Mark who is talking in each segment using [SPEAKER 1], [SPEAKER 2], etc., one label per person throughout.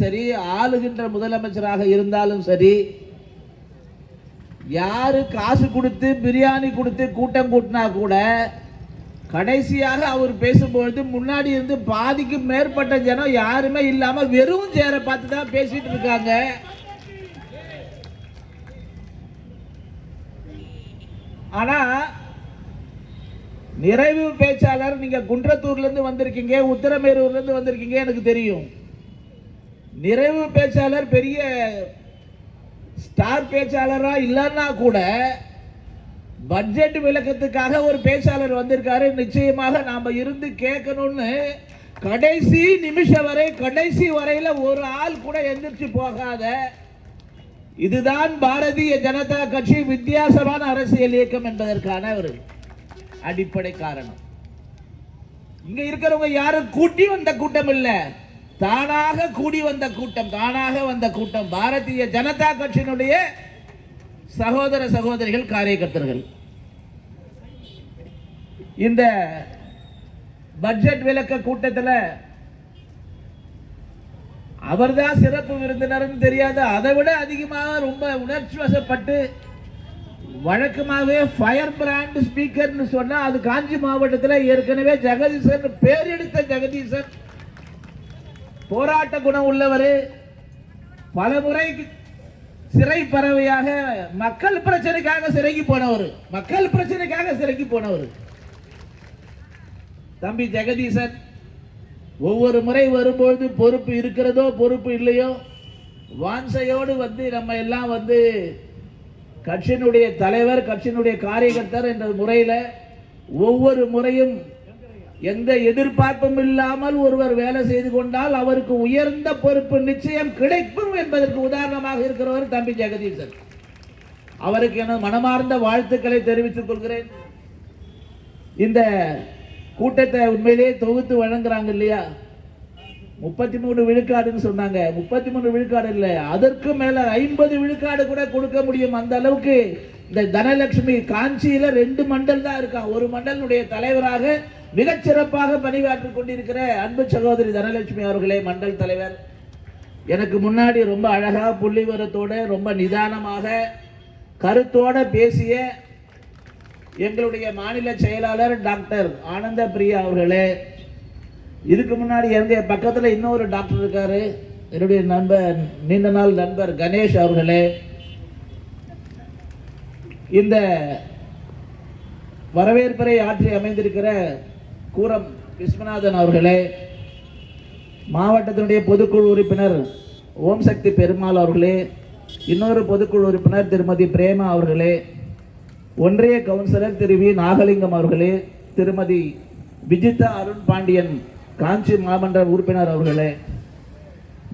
[SPEAKER 1] சரி, ஆளுகின்ற முதலமைச்சராக இருந்தாலும் சரி, யாரு காசு கொடுத்து பிரியாணி கொடுத்து கூட்டம் கூட்டினா கூட கடைசியாக அவர் பேசும்பொழுது முன்னாடி இருந்து பாதிக்கு மேற்பட்ட ஜனம் யாருமே இல்லாம வெறும் சேரை பார்த்து தான் பேசிட்டு இருக்காங்க. ஆனா நிறைவு பேச்சாளர் நீங்க குன்றத்தூர்ல இருந்து வந்திருக்கீங்க, உத்தரமேரூர்ல இருந்து வந்திருக்கீங்க, எனக்கு தெரியும். நிறைவு பேச்சாளர் பெரிய ஸ்டார் பேச்சாளரா இல்லைன்னா கூட பட்ஜெட் விளக்கத்துக்காக ஒரு பேச்சாளர் வந்திருக்காரு. நிச்சயமாக நாம இருந்து கேட்கணும்னு கடைசி நிமிஷம் வரை, கடைசி வரையில ஒரு ஆள் கூட எந்திரிச்சு போகாத, இதுதான் பாரதிய ஜனதா கட்சி வித்தியாசமான அரசியல் இயக்கம் என்பதற்கான ஒரு அடிப்படை காரணம். இங்க இருக்கிறவங்க யாரும் கூட்டி வந்த கூட்டம் இல்ல, தானாக கூடி வந்த கூட்டம், தானாக வந்த கூட்டம். பாரதிய ஜனதா கட்சியினுடைய சகோதர சகோதரிகள், காரியகர்த்தர்கள். இந்த பட்ஜெட் விளக்க கூட்டத்தில் அவர்தான் சிறப்பு விருந்தினர் தெரியாத, அதை விட அதிகமாக ரொம்ப உணர்ச்சி வசப்பட்டு வழக்கமாகவே ஃபயர் பிராண்ட் ஸ்பீக்கர்னு சொன்னா அது காஞ்சி மாவட்டத்தில் ஏற்கனவே ஜெகதீசன் பேர் எடுத்த ஜெகதீசன் போராட்ட குணம் உள்ளவர், பல முறை சிறை பறவையாக மக்கள் பிரச்சனைக்காக சிறைக்கு போனவர், மக்கள் பிரச்சனைக்காக சிறைக்கு போனவர் தம்பி ஜெகதீசன். ஒவ்வொரு முறை வரும்போது பொறுப்பு இருக்கிறதோ பொறுப்பு இல்லையோ வாஞ்சையோடு வந்து நம்ம எல்லாம் வந்து கட்சியினுடைய தலைவர், கட்சியினுடைய காரியகர்த்தர் என்ற முறையில் ஒவ்வொரு முறையும் எந்த எதிர்பார்ப்பும் இல்லாமல் ஒருவர் வேலை செய்து கொண்டால் அவருக்கு உயர்ந்த பொறுப்பு நிச்சயம் கிடைக்கும் என்பதற்கு உதாரணமாக இருக்கிறவர் தம்பி ஜெகதீசன். அவருக்கு எனது மனமார்ந்த வாழ்த்துக்களை தெரிவித்துக் கொள்கிறேன். இந்த கூட்டத்தை உண்மையிலேயே தொகுத்து வழங்குறாங்க இல்லையா, 33 விழுக்காடுன்னு சொன்னாங்க. 33 விழுக்காடு இல்லை, அதற்கு மேல 50 விழுக்காடு கூட கொடுக்க முடியும். அந்த அளவுக்கு இந்த தனலட்சுமி காஞ்சியில 2 மண்டல் தான் இருக்கா. ஒரு மண்டலுடைய தலைவராக மிகச்சிறப்பாக பணியாற்றிக் கொண்டிருக்கிற அன்பு சகோதரி தனலட்சுமி அவர்களே, மண்டல் தலைவர். எனக்கு முன்னாடி ரொம்ப அழகா புள்ளிவரத்தோட ரொம்ப நிதானமாக கருத்தோட பேசிய எங்களுடைய மாநில செயலாளர் டாக்டர் ஆனந்த பிரியா அவர்களே, இதுக்கு முன்னாடி எங்க பக்கத்தில் இன்னொரு டாக்டர் இருக்காரு, என்னுடைய நண்பர், நீண்ட நாள் நண்பர் கணேஷ் அவர்களே, இந்த வரவேற்பரை ஆற்றி அமைந்திருக்கிற கூரம் விஸ்வநாதன் அவர்களே, மாவட்டத்தினுடைய பொதுக்குழு உறுப்பினர் ஓம் சக்தி பெருமாள் அவர்களே, இன்னொரு பொதுக்குழு உறுப்பினர் திருமதி பிரேமா அவர்களே, ஒன்றிய கவுன்சிலர் திரு வி நாகலிங்கம் அவர்களே, திருமதி விஜிதா அருண் பாண்டியன் காஞ்சி மாமன்ற உறுப்பினர் அவர்களே,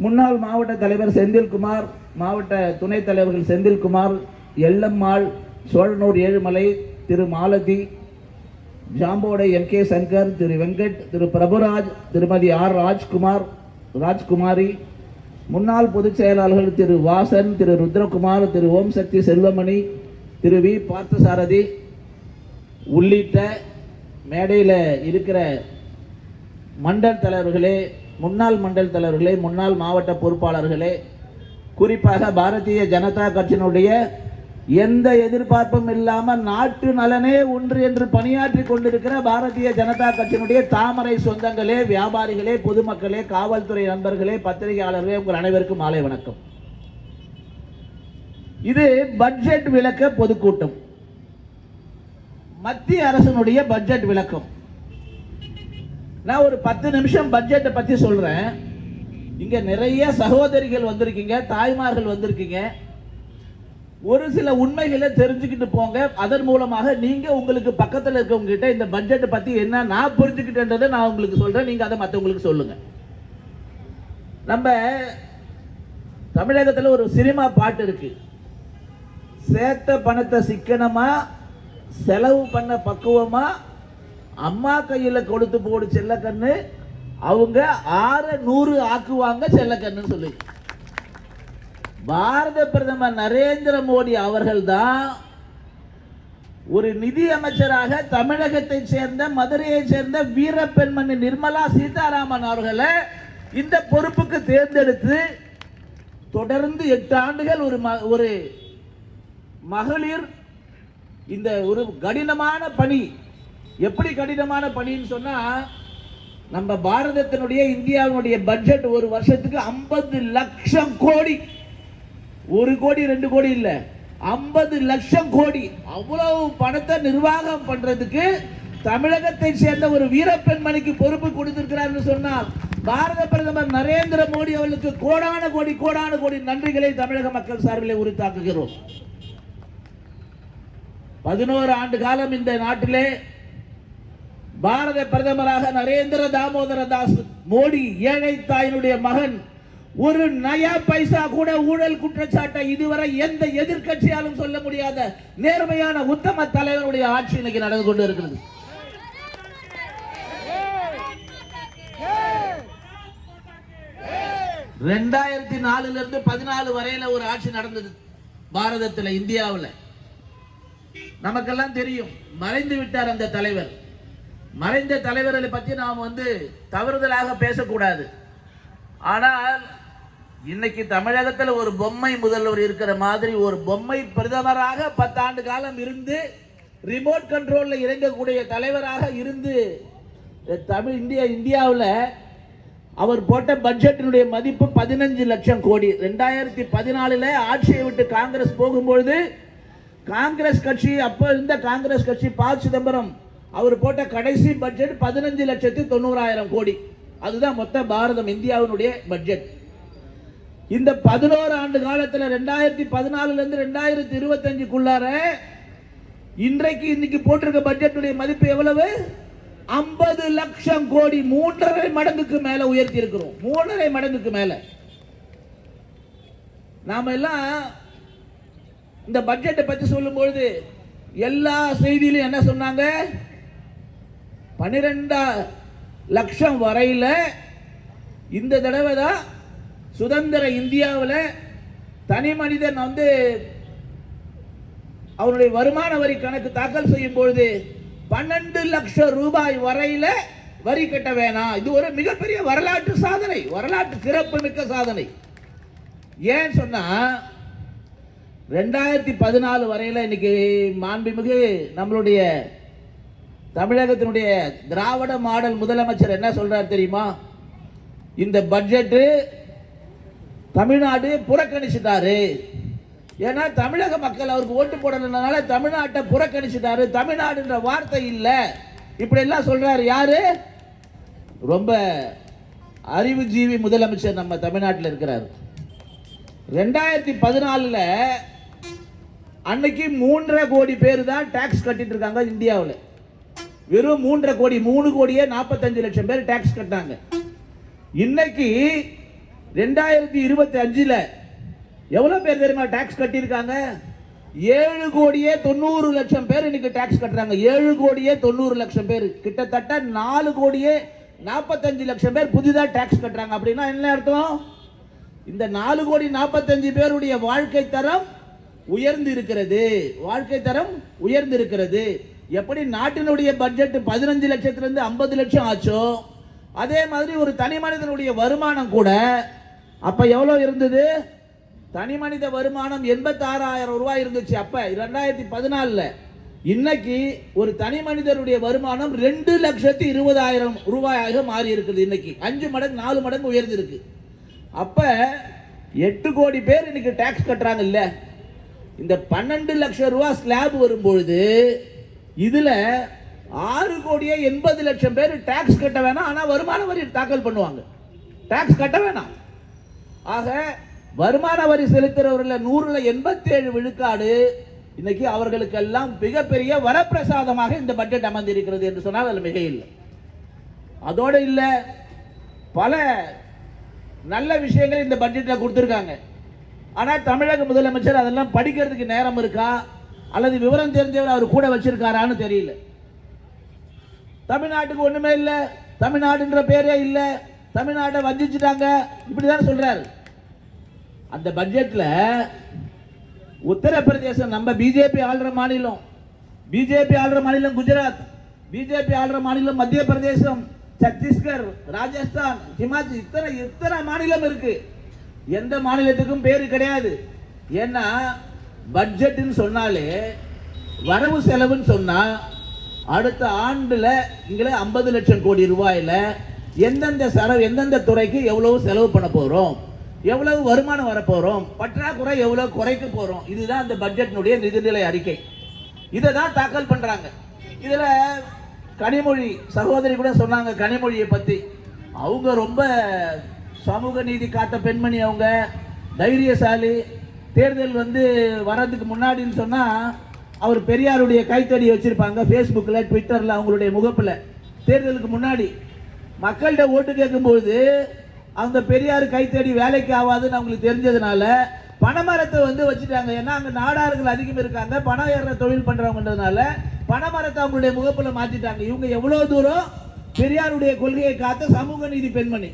[SPEAKER 1] முன்னாள் மாவட்ட தலைவர் செந்தில்குமார், மாவட்ட துணைத் தலைவர்கள் செந்தில்குமார், எல்லம்மாள், சோழனூர் ஏழுமலை, திரு மாலதி, ஜாம்போடை எம்.கே. சங்கர், திரு வெங்கட், திரு பிரபுராஜ், திருமதி ஆர் ராஜ்குமார், ராஜ்குமாரி, முன்னாள் பொதுச் செயலாளர்கள் திரு வாசன், திரு ருத்ரகுமார், திரு ஓம் சக்தி செல்வமணி, திரு வி பார்த்தசாரதி உள்ளிட்ட மேடையில் இருக்கிற மண்டல் தலைவர்களே, முன்னாள் மண்டல் தலைவர்களே, முன்னாள் மாவட்ட பொறுப்பாளர்களே, குறிப்பாக பாரதிய ஜனதா கட்சியினுடைய எந்த எதிர்பார்ப்பும் இல்லாமல் நாட்டு நலனே ஒன்று என்று பணியாற்றி கொண்டிருக்கிற பாரதிய ஜனதா கட்சியினுடைய தாமரை சொந்தங்களே, வியாபாரிகளே, பொதுமக்களே, காவல்துறை நண்பர்களே, பத்திரிகையாளர்களே, உங்கள் அனைவருக்கும் மாலை வணக்கம். இது பட்ஜெட் விளக்க பொதுக்கூட்டம், மத்திய அரசினுடைய பட்ஜெட் விளக்கம். நான் ஒரு 10 நிமிஷம் பட்ஜெட்டை பத்தி சொல்றேன். இங்க நிறைய சகோதரிகள் வந்திருக்கீங்க, தாய்மார்கள் வந்திருக்கீங்க. ஒரு சில உண்மைகளை தெரிஞ்சுக்கிட்டு போங்க. அதன் மூலமாக நீங்க உங்களுக்கு பக்கத்தில் இருக்கவங்க கிட்ட இந்த பட்ஜெட்டை பத்தி என்ன நான் புரிஞ்சுக்கிட்டேன்றதை நான் உங்களுக்கு சொல்றேன், நீங்க அதை மற்றவங்களுக்கு சொல்லுங்க. நம்ம தமிழகத்தில் ஒரு சினிமா பாட்டு இருக்கு, சேர்த்த பணத்தை சிக்கனமா செலவு பண்ண பக்குவமா அம்மா கையில கொடுத்து போடு செல்லக்கண்ணு, அவங்க 600 ஆக்குவாங்க செல்லக்கண்ணு சொல்லி. பாரத பிரதமர் நரேந்திர மோடி அவர்கள் தான் ஒரு நிதி அமைச்சராக தமிழகத்தை சேர்ந்த, மதுரையை சேர்ந்த வீர பெண்மணி நிர்மலா சீதாராமன் அவர்களை இந்த பொறுப்புக்கு தேர்ந்தெடுத்து தொடர்ந்து 8 ஆண்டுகள் ஒரு மகளிர் இந்த ஒரு கடினமான பணி. எப்படி கடினமான பணின்னு சொன்னா, நம்ம பாரதத்தினுடைய இந்தியாவினுடைய பட்ஜெட் ஒரு வருஷத்துக்கு 50 லட்சம் கோடி. 1 கோடி 2 கோடி இல்ல, 50 லட்சம் கோடி. அவ்வளவு பணத்தை நிர்வாகம் பண்றதுக்கு தமிழகத்தை சேர்ந்த ஒரு வீரப்பெண்மணிக்கு பொறுப்பு கொடுத்திருக்கிறார் சொன்னால் பாரத பிரதமர் நரேந்திர மோடி அவர்களுக்கு கோடான கோடி நன்றிகளை தமிழக மக்கள் சார்பிலே உரித்தாக்குகிறோம். 11 ஆண்டு காலம் இந்த நாட்டிலே பாரத பிரதமராக நரேந்திர தாமோதர தாஸ் மோடி, ஏழை தாயினுடைய மகன், ஒரு நயா பைசா கூட ஊழல் குற்றச்சாட்டை இதுவரை எந்த எதிர்க்கட்சியாலும் சொல்ல முடியாத நேர்மையான உத்தம தலைவருடைய ஆட்சி இன்னைக்கு நடந்து கொண்டு இருக்கிறது. ரெண்டாயிரத்தி 4 இருந்து 14 வரையில ஒரு ஆட்சி நடந்தது பாரதத்தில், இந்தியாவில். நமக்கெல்லாம் தெரியும், மறைந்து விட்டார் அந்த தலைவர். மறைந்த தலைவர்களை பற்றி நாம் தவறுதலாக பேசக்கூடாது. ஆனால் இன்னைக்கு தமிழகத்தில் ஒரு பொம்மை முதல்வர் இருக்கிற மாதிரி ஒரு பொம்மை பிரதமராக 10 ஆண்டு காலம் இருந்து ரிமோட் கண்ட்ரோல்ல இறங்கக்கூடிய தலைவராக இருந்து இந்தியாவில் அவர் போட்ட பட்ஜெட்டினுடைய மதிப்பு 15 லட்சம் கோடி. 2014 ஆட்சியை விட்டு காங்கிரஸ் போகும்பொழுது காங்கிரஸ் கட்சி, அப்ப இருந்த காங்கிரஸ் கட்சி ப. சிதம்பரம் அவர் போட்ட கடைசி பட்ஜெட் 15,90,000 கோடி. அதுதான் மொத்த பாரதம் இந்தியாவினுடைய பட்ஜெட். இந்த 11 ஆண்டு காலத்தில் 2014 இருந்து 2025க்குள்ளார இன்னைக்கு போட்டிருக்க பட்ஜெட்டுடைய மதிப்பு எவ்வளவு? 50 லட்சம் கோடி. 3.5 மடங்குக்கு மேல உயர்த்தி இருக்கிறோம். 3.5 மடங்குக்கு மேல. நாம எல்லாம் இந்த பட்ஜெட்டை பற்றி சொல்லும் பொழுது எல்லா செய்தியிலும் என்ன சொன்னாங்க? 12 லட்சம் வரையில இந்த தடவை தான் சுதந்திர இந்தியாவில் தனி மனிதன் அவருடைய வருமான வரி கணக்கு தாக்கல் செய்யும் பொழுது 12 லட்சம் ரூபாய் வரையில வரி கட்ட வேணாம். இது ஒரு மிகப்பெரிய வரலாற்று சாதனை, வரலாற்று சிறப்பு மிக்க சாதனை. ஏன் சொன்னா 2014 வரையில இன்னைக்கு மாண்புமிகு நம்மளுடைய தமிழகத்தினுடைய திராவிட மாடல் முதலமைச்சர் என்ன சொல்றார் தெரியுமா? இந்த பட்ஜெட் தமிழ்நாடு புறக்கணிச்சிட்டாரு. ஏன்னா தமிழக மக்கள் அவருக்கு ஓட்டு போடணும்னால தமிழ்நாட்டை புறக்கணிச்சிட்டாரு. தமிழ்நாடுன்ற வார்த்தை இல்ல, இப்படி எல்லாம் சொல்றாரு. யாரு? ரொம்ப அறிவுஜீவி முதலமைச்சர் நம்ம தமிழ்நாட்டில் இருக்கிறார். 2014 அன்னைக்கு 3.5 கோடி பேர் தான் டாக்ஸ் கட்டிட்டு இருக்காங்க இந்தியாவில். வெறும் 3.5 கோடி, 3 கோடியே 45 லட்சம் பேர் டாக்ஸ் கட்டாங்க. இன்னைக்கு 2025 எவ்வளவு பேர் தெரியுமா டாக்ஸ் கட்டியிருக்காங்க? 7 கோடியே 90 லட்சம் பேர் இன்னைக்கு டாக்ஸ் கட்டுறாங்க. 7 கோடியே 90 லட்சம் பேர், கிட்டத்தட்ட 4 கோடியே 45 லட்சம் பேர் புதிதா டாக்ஸ் கட்டுறாங்க. அப்படின்னா என்ன அர்த்தம்? இந்த 4 கோடி 45 பேருடைய வாழ்க்கை தரம் உயர்ந்து இருக்கிறது. வாழ்க்கை தரம் உயர்ந்து இருக்கிறது. எப்படி நாட்டினுடைய பட்ஜெட் 15 லட்சத்திலிருந்து 50 லட்சம் ஆச்சோ, அதே மாதிரி ஒரு தனி மனிதனுடைய வருமானம் கூட அப்ப எவ்வளவு இருந்தது? தனி மனித வருமானம் 86,000 ரூபாய் இருந்துச்சு அப்ப 2014. இன்னைக்கு ஒரு தனி மனிதனுடைய வருமானம் 2,20,000 ரூபாயாக மாறி இருக்குது. இன்னைக்கு 5 மடங்கு 4 மடங்கு உயர்ந்து இருக்கு. அப்ப 8 கோடி பேர் இன்னைக்கு டாக்ஸ் கட்டுறாங்க இல்ல. இந்த 12 லட்சம் ரூபாய் ஸ்லாப் வரும்பொழுது இதுல 6 கோடியே 80 லட்சம் பேர் டாக்ஸ் கட்ட வேணாம், ஆனா வருமான வரி தாக்கல் பண்ணுவாங்க. டாக்ஸ் கட்ட வேணாம். ஆக வருமான வரி செலுத்துறவர்கள் 187 விழுக்காடு இன்னைக்கு அவர்களுக்கெல்லாம் மிகப்பெரிய வரப்பிரசாதமாக இந்த பட்ஜெட் அமர்ந்திருக்கிறது என்று சொன்னால் அது மிக இல்லை. அதோடு இல்லை, பல நல்ல விஷயங்கள் இந்த பட்ஜெட்ல கொடுத்திருக்காங்க. ஆனா தமிழக முதலமைச்சர் அதெல்லாம் படிக்கிறதுக்கு நேரம் இருக்கா அல்லது விவரம் தெரிஞ்சவர் அவர் கூட வச்சிருக்காரான்னு தெரியல. தமிழ்நாட்டுக்கு ஒண்ணுமே இல்லை, தமிழ்நாடுன்ற பேரே இல்லை, தமிழ்நாட்டை வஞ்சிச்சுட்டாங்க, இப்படிதான் சொல்றாரு. அந்த பட்ஜெட்ல உத்தரப்பிரதேசம் நம்ம பிஜேபி ஆளுற மாநிலம், பிஜேபி ஆளுற மாநிலம் குஜராத், பிஜேபி ஆளுற மாநிலம் மத்திய பிரதேசம், சத்தீஸ்கர், ராஜஸ்தான், ஹிமாச்சல், இத்தனை மாநிலம் இருக்கு. எந்த மாநிலத்துக்கும் பேரு கிடையாது. ஏன்னா பட்ஜெட்னு சொன்னாலே வரவு செலவுன்னு சொன்னா அடுத்த ஆண்டுல இங்கே 50 லட்சம் கோடி ரூபாயில எந்தெந்த துறைக்கு எவ்வளவு செலவு பண்ண போறோம், எவ்வளவு வருமானம் வரப்போறோம், பற்றாக்குறை எவ்வளவு குறைக்க போறோம். இதுதான் அந்த பட்ஜெட்டினுடைய நிதிநிலை அறிக்கை. இதை தான் தாக்கல் பண்றாங்க. இதுல கனிமொழி சகோதரி கூட சொன்னாங்க கனிமொழியை பத்தி. அவங்க ரொம்ப சமூக நீதி காத்த பெண்மணி, அவங்க தைரியசாலி. தேர்தல் வர்றதுக்கு முன்னாடின்னு சொன்னா அவர் பெரியாருடைய கைத்தடி வச்சிருப்பாங்க ஃபேஸ்புக்கில், ட்விட்டரில், அவங்களுடைய முகப்பில். தேர்தலுக்கு முன்னாடி மக்கள்கிட்ட ஓட்டு கேட்கும்போது அந்த பெரியார் கைத்தடி வேலைக்கு ஆகாதுன்னு அவங்களுக்கு தெரிஞ்சதுனால பனைமரத்தை வச்சுட்டாங்க. ஏன்னா அங்கே நாடார்கள் அதிகம் இருக்காங்க, பணம் ஏற தொழில் பண்றவங்கன்றதுனால பனைமரத்தை அவங்களுடைய முகப்பில் மாற்றிட்டாங்க. இவங்க எவ்வளோ தூரம் பெரியாருடைய கொள்கையை காத்த சமூக நீதி பெண்மணி,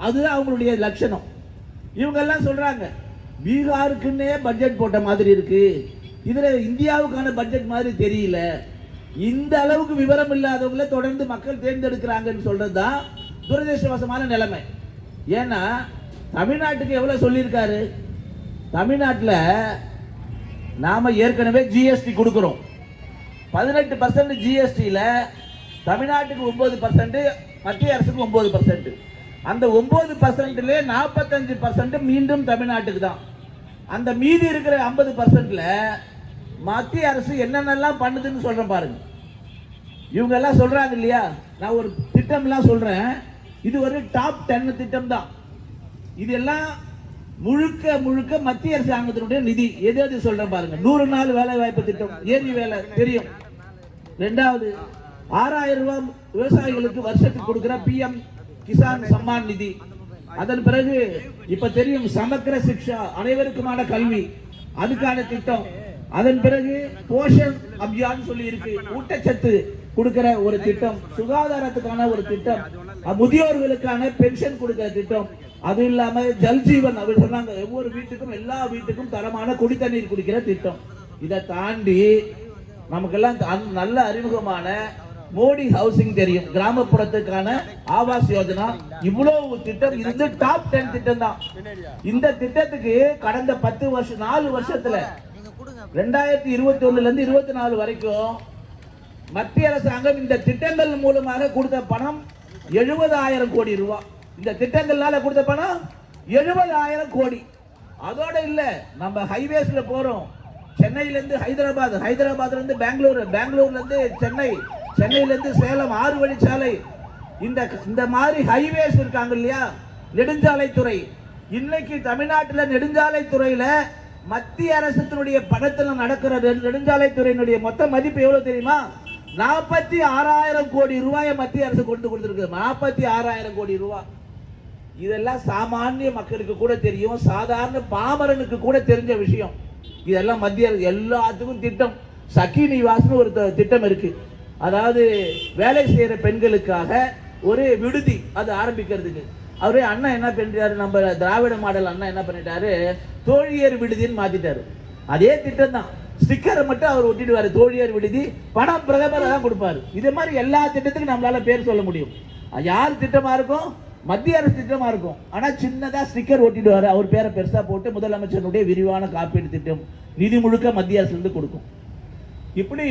[SPEAKER 1] அதுதான் அவங்களுடைய லட்சணம். இவங்க எல்லாம் சொல்றாங்க பீகாருக்குன்னே பட்ஜெட் போட்ட மாதிரி இருக்கு, இதுல இந்தியாவுக்கான பட்ஜெட் மாதிரி தெரியல. இந்த அளவுக்கு விவரம் இல்லாதவங்கள தொடர்ந்து மக்கள் தேர்ந்தெடுக்கிறாங்கன்னு சொல்றதுதான் துரதிருஷ்டவசமான நிலைமை. ஏன்னா தமிழ்நாட்டுக்கு எவ்வளவு சொல்லியிருக்காரு. தமிழ்நாட்டில் நாம ஏற்கனவே ஜிஎஸ்டி கொடுக்கிறோம். 18% ஜிஎஸ்டியில் தமிழ்நாட்டுக்கு 9%, மத்திய அரசுக்கு 9%. அந்த 9%ல 45% மீண்டும் தமிழ்நாட்டுக்கு தான். அந்த மீதி இருக்கிற 50%ல மத்திய அரசு என்னென்னலாம் பண்ணுதுன்னு சொல்றேன் பாருங்க. இவங்க எல்லாம் சொல்றாங்க இல்லையா, நான் ஒரு திட்டம்லாம் சொல்றேன், இது ஒரு டாப் 10 திட்டம் தான். இதெல்லாம் முழுக்க மத்திய அரசாங்கத்தினுடைய நிதி. எது சொல்றேன் பாருங்க. 100 நாள் வேலை வாய்ப்பு திட்டம், ஏரி வேலை தெரியும். ரெண்டாவது 6000 ரூபாய் விவசாயிகளுக்கு வருஷத்துக்கு கொடுக்கிற PM கிசான் சம்மான் நிதி. அதன் பிறகு இப்ப தெரியும் சமக்கிர சிக்ஷா, அனைவருக்குமான கல்வி, அதுக்கான திட்டம். அதன் பிறகு போஷன் அபியான் சொல்லி இருக்கு, ஊட்டச்சத்து கொடுக்கிற ஒரு திட்டம், சுகாதாரத்துக்கான ஒரு திட்டம், முதியோர்களுக்கான பென்ஷன் கொடுக்கிற திட்டம். அது இல்லாம ஜல் ஜீவன் அவர் சொன்னாங்க, ஒவ்வொரு வீட்டுக்கும் எல்லா வீட்டுக்கும் தரமான குடி தண்ணீர் குடிக்கிற திட்டம். இதை தாண்டி நமக்கெல்லாம் நல்ல அறிமுகமான மோடி ஹவுசிங் தெரியும், கிராமப்புறத்துக்கான ஆவாஸ் யோஜனா. இவ்வளவு திட்டம் இருந்து டாப் 10 திட்டம் தான். இந்த திட்டத்துக்கு கடந்த 4 வருஷத்துல 2021 இருந்து 24 வரைக்கும் மத்திய அரசாங்கம் இந்த திட்டங்கள் மூலமாக கொடுத்த பணம் 70,000 கோடி ரூபாய். இந்த திட்டங்களால கொடுத்த பணம் 70,000 கோடி. அதோட இல்ல, நம்ம ஹைவேஸ்ல போறோம், சென்னையில இருந்து ஹைதராபாத், ஹைதராபாத்ல இருந்து பெங்களூர், பெங்களூர்ல இருந்து சென்னை, சென்னையில இருந்து சேலம் 6 வழிச்சாலை. இந்த மாதிரி ஹைவேஸ் இருக்காங்க இல்லையா, நெடுஞ்சாலைத்துறை. இன்னைக்கு தமிழ்நாட்டில் நெடுஞ்சாலைத்துறையில மத்திய அரசுடைய பணத்தில் நடக்கிற நெடுஞ்சாலைத்துறையினுடைய மொத்த மதிப்பு எவ்வளவு தெரியுமா? 46,000 கோடி ரூபாயை மத்திய அரசு கொண்டு கொடுத்திருக்கு. 46,000 கோடி ரூபாய். இதெல்லாம் சாமானிய மக்களுக்கு கூட தெரியும், சாதாரண பாமரனுக்கு கூட தெரிஞ்ச விஷயம். இதெல்லாம் மத்திய அரசு எல்லாத்துக்கும் திட்டம். சகி நிவாஸ்னு ஒரு திட்டம் இருக்கு, அதாவது வேலை செய்யற பெண்களுக்காக ஒரு விடுதி அது ஆரம்பிக்கிறதுக்கு. அவரே அண்ணா என்ன பண்ணிட்டாரு, நம்ம திராவிட மாடல் அண்ணா என்ன பண்ணிட்டாரு, தோழியர் விடுதின்னு மாத்திட்டாரு. அதே திட்டம் தான், ஸ்டிக்கரை மட்டும் அவர் ஒட்டிடுவாரு, தோழியர் விடுதி. பணம் பிரதமர் தான் கொடுப்பாரு. இதே மாதிரி எல்லா திட்டத்துக்கும் நம்மளால பேர் சொல்ல முடியும். யார் திட்டமா இருக்கும், மத்திய அரசு திட்டமா இருக்கும். ஆனா சின்னதா ஸ்டிக்கர் ஒட்டிடுவாரு, அவர் பேரை பெருசா போட்டு முதலமைச்சருடைய விரிவான காப்பீடு திட்டம், நிதி முழுக்க மத்திய அரசு இருந்து கொடுக்கும். இப்படி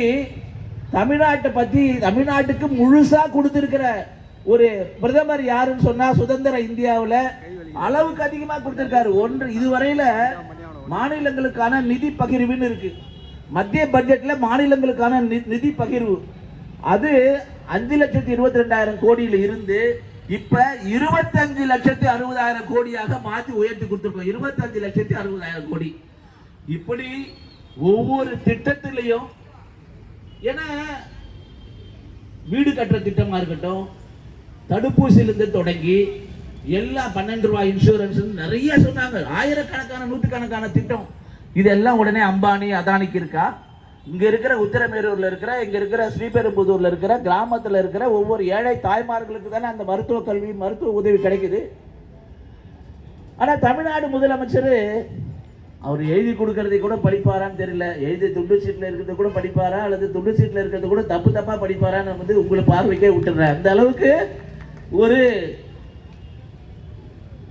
[SPEAKER 1] தமிழ்நாட்டை பத்தி, தமிழ்நாட்டுக்கு முழுசா கொடுத்திருக்கிற ஒரு பிரதமர் யாருன்னு சொன்னா சுதந்திர இந்தியாவில் அளவுக்கு அதிகமா கொடுத்திருக்காரு. இதுவரையில மாநிலங்களுக்கான நிதி பகிர்வுன்னு இருக்கு. மத்திய பட்ஜெட்ல மாநிலங்களுக்கான நிதி பகிர்வு அது 5,22,000 கோடியில இருந்து இப்ப 25,60,000 கோடியாக மாற்றி உயர்த்தி கொடுத்திருக்கோம். 25,60,000 கோடி. இப்படி ஒவ்வொரு திட்டத்திலையும், ஏன்னா வீடு கட்டுற திட்டமா இருக்கட்டும், தடுப்பூசியிலிருந்து தொடங்கி எல்லா 12 ரூபாய் இன்சூரன்ஸ் நிறைய சொன்னாங்க, ஆயிரக்கணக்கான நூற்றுக்கணக்கான திட்டம். இதெல்லாம் உடனே அம்பானி அதானிக்கு இருக்கா? இங்க இருக்கிற உத்திரமேரூர்ல இருக்கிற, இங்க இருக்கிற ஸ்ரீபெரும்புதூர்ல இருக்கிற, கிராமத்துல இருக்கிற ஒவ்வொரு ஏழை தாய்மார்களுக்கு தானே அந்த மருத்துவ கல்வி, மருத்துவ உதவி கிடைக்குது. ஆனா தமிழ்நாடு முதலமைச்சர் அவர் எழுதி கொடுக்கறதை கூட படிப்பாரான்னு தெரியல. எழுதி துண்டு சீட்ல இருக்கிறத கூட படிப்பாரா, அல்லது துண்டு சீட்ல இருக்கிறத கூட தப்பா படிப்பாரான்னு உங்களை பார்வைக்கே விட்டுறேன். அந்த அளவுக்கு ஒரு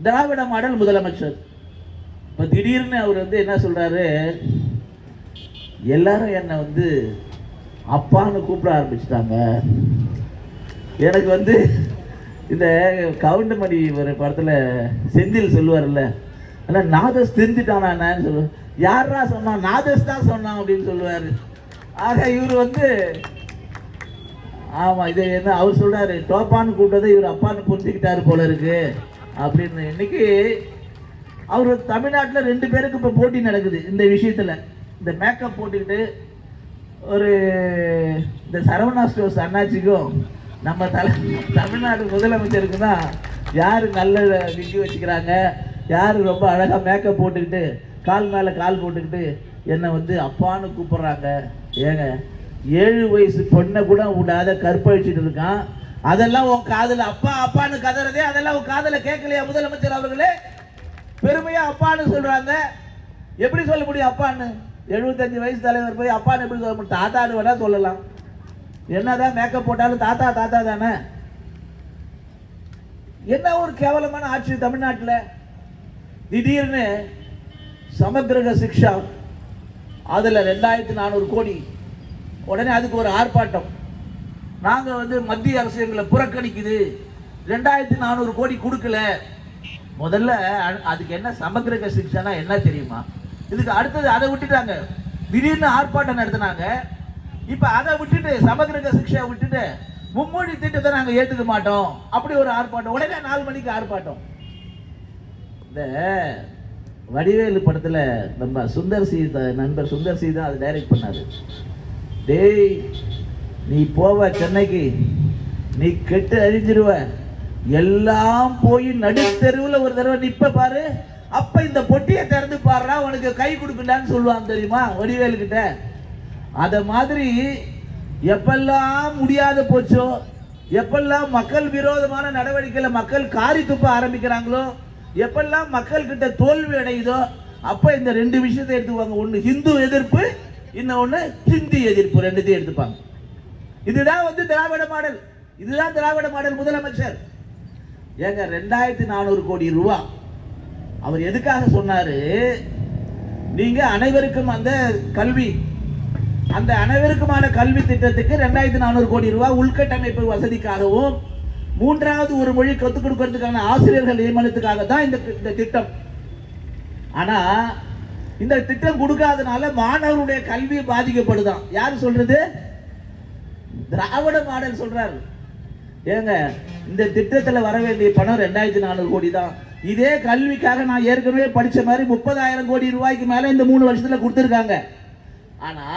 [SPEAKER 1] திராவிட மாடல் முதலமைச்சர். இப்போ திடீர்னு அவர் வந்து என்ன சொல்றாரு, எல்லாரும் என்னை வந்து அப்பான்னு கூப்பிட ஆரம்பிச்சிட்டாங்க. எனக்கு வந்து இந்த கவுண்டமணி ஒரு படத்தில் செந்தில் சொல்லுவார்ல, ஆனால் நாதஸ் தெரிஞ்சுட்டானா என்னன்னு சொல்லுவேன். யாரா சொன்னான்? நாதஸ் தான் சொன்னான் அப்படின்னு சொல்லுவார். ஆக இவர் வந்து ஆமாம், இது என்ன அவர் சொல்கிறாரு, டோப்பான்னு கூப்பிட்டதை இவர் அப்பான்னு புரிஞ்சுக்கிட்டாரு போல இருக்கு அப்படின்னு. இன்னைக்கு அவர் தமிழ்நாட்டில் 2 பேருக்கு இப்போ போட்டி நடக்குது இந்த விஷயத்தில். இந்த மேக்கப் போட்டுக்கிட்டு ஒரு இந்த சரவணா ஸ்டோர்ஸ் அண்ணாச்சிக்கும் நம்ம தமிழ்நாடு முதலமைச்சருக்கு தான் யார் நல்ல விக்கி வச்சுக்கிறாங்க, யார் ரொம்ப அழகாக மேக்கப் போட்டுக்கிட்டு கால் மேலே கால் போட்டுக்கிட்டு என்னை வந்து அப்பான்னு கூப்பிட்றாங்க. ஏங்க 7 வயசு பொண்ணை கூட விடாத கற்பழிச்சிட்டு இருக்கான். அதெல்லாம் உன் காதில் அப்பா அப்பான்னு கதறதே, அதெல்லாம் உன் காதில் கேட்கலையா முதலமைச்சர் அவர்களே? பெருமையா அப்பான்னு சொல்றாங்க. எப்படி சொல்ல முடியும் அப்பான்னு? 75 வயசு தலைவர் போய் அப்பான்னு எப்படி சொல்ல முடியும்? தாத்தான்னு வேணா சொல்லலாம். என்னதான் மேக்கப் போட்டாலும் தாத்தா தாத்தா தானே. என்ன ஒரு கேவலமான ஆட்சி தமிழ்நாட்டில். திடீர்னு சமக்கிரக சிக்ஷா அதில் 2400 கோடி. உடனே அதுக்கு ஒரு ஆர்ப்பாட்டம். நாங்கள் வந்து மத்திய அரசு எங்களை புறக்கணிக்குது, 2400 கோடி கொடுக்கல. முதல்ல அதுக்கு என்ன சமக்கிரக சிக்ஷானா என்ன தெரியுமா? இதுக்கு அடுத்தது அதை விட்டுட்டாங்க, திடீர்னு ஆர்ப்பாட்டம் நடத்தினாங்க. இப்போ அதை விட்டுட்டு சமக்கிரக சிக்ஷா விட்டுட்டு மும்மொழி திட்டத்தை நாங்கள் ஏற்றுக்க மாட்டோம் அப்படி ஒரு ஆர்ப்பாட்டம். உடனே 4 மணிக்கு ஆர்ப்பாட்டம். இந்த வடிவேலு படத்தில் நம்ம சுந்தர் சி நண்பர் சுந்தர் சி தான் அதை டைரக்ட் பண்ணாரு. டேய் நீ போவ சென்னைக்கு, நீ கெட்டு அழிஞ்சிருவ, எல்லாம் போய் நடுத்தெருவில் ஒரு தடவை நிப்ப பாரு, அப்ப இந்த பொட்டியை திறந்து பாடுறா உனக்கு கை கொடுக்கலான்னு சொல்லுவாங்க தெரியுமா வடிவேலு கிட்ட. அத மாதிரி எப்பெல்லாம் முடியாத போச்சோ, எப்பெல்லாம் மக்கள் விரோதமான நடவடிக்கைகளை மக்கள் காரி துப்ப ஆரம்பிக்கிறாங்களோ, எப்பெல்லாம் மக்கள் கிட்ட தோல்வி அடையுதோ, அப்ப இந்த 2 விஷயத்தை எடுத்துக்குவாங்க. ஒன்று ஹிந்து எதிர்ப்பு, இன்னொன்று ஹிந்தி எதிர்ப்பு, 2த்தையும் எடுத்துப்பாங்க. இதுதான் வந்து திராவிட மாடல். இதுதான் திராவிட மாடல் முதலமைச்சர். ஏங்க 2400 கோடி ரூபா அவர் எதுக்காக சொன்னாரு? நீங்க அனைவருக்கும் அந்த கல்வி, அந்த அனைவருக்குமான கல்வி திட்டத்துக்கு 2400 கோடி ரூபாய் உள்கட்டமைப்பு வசதிக்காகவும் 3வது ஒரு மொழி கற்றுக் கொடுக்கறதுக்கான ஆசிரியர்கள் நியமனத்துக்காக தான் இந்த திட்டம். ஆனா இந்த திட்டம் கொடுக்காதனால மாணவருடைய கல்வி பாதிக்கப்படுதான். யார் சொல்றது? திராவிட மாடல் சொல்றாரு. ஏங்க இந்த திட்டத்தில் வர வேண்டிய பணம் 2400 கோடி தான். இதே கல்விக்காக நான் ஏற்கனவே படிச்ச மாதிரி 30,000 கோடி ரூபாய்க்கு மேல இந்த 3 வருஷத்துல கொடுத்திருக்காங்க. ஆனா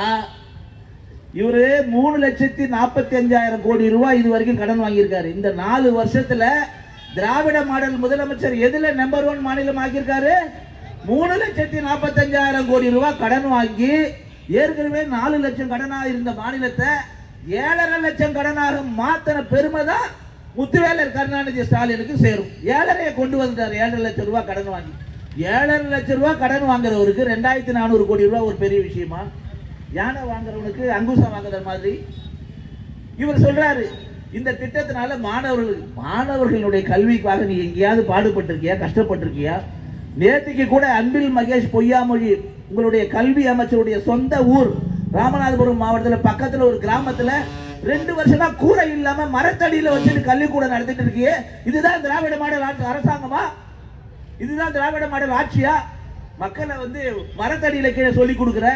[SPEAKER 1] இவரு 3,45,000 கோடி ரூபாய் இது வரைக்கும் கடன் வாங்கியிருக்காரு. இந்த 4 வருஷத்துல திராவிட மாடல் முதலமைச்சர் எதுல நம்பர் 1 மாநிலம் ஆகியிருக்காரு? 3,45,000 கோடி ரூபாய் கடன் வாங்கி ஏற்கனவே 4 லட்சம் கடனா இருந்த மாநிலத்தை 7.5 லட்சம் கடனாக மாத்தின பெருமை தான் முத்துவேலர் கருணாநிதி ஸ்டாலினுக்கு சேரும். 7.5 கொண்டு வந்தார். 7.5 லட்சம் ரூபாய் கடன் வாங்கி 7.5 லட்சம் ரூபாய் கடன் வாங்குறவருக்கு 2,400 கோடி ரூபாய் ஒரு பெரிய விஷயமா? யானை வாங்குறவனுக்கு அங்குசம் வாங்குற மாதிரி. இவர் சொல்றாரு இந்த திட்டத்தினால மாணவர்களுடைய கல்விக்காக நீ எங்கேயாவது பாடுபட்டிருக்கியா, கஷ்டப்பட்டிருக்கியா? நேற்றுக்கு கூட அன்பில் மகேஷ் பொய்யாமொழி உங்களுடைய கல்வி அமைச்சருடைய சொந்த ஊர் ராமநாதபுரம் மாவட்டத்தில் பக்கத்தில் ஒரு கிராமத்தில் 2 வருஷமா கூரை இல்லாம மரத்தடியில வச்சுட்டு கல்விக்கூடம் நடத்திட்டு இருக்கியே. இதுதான் திராவிட மாடல் அரசாங்கமா? இதுதான் திராவிட மாடல் ஆட்சியா? மக்களை வந்து மரத்தடியில கீழே சொல்லி கொடுக்குற,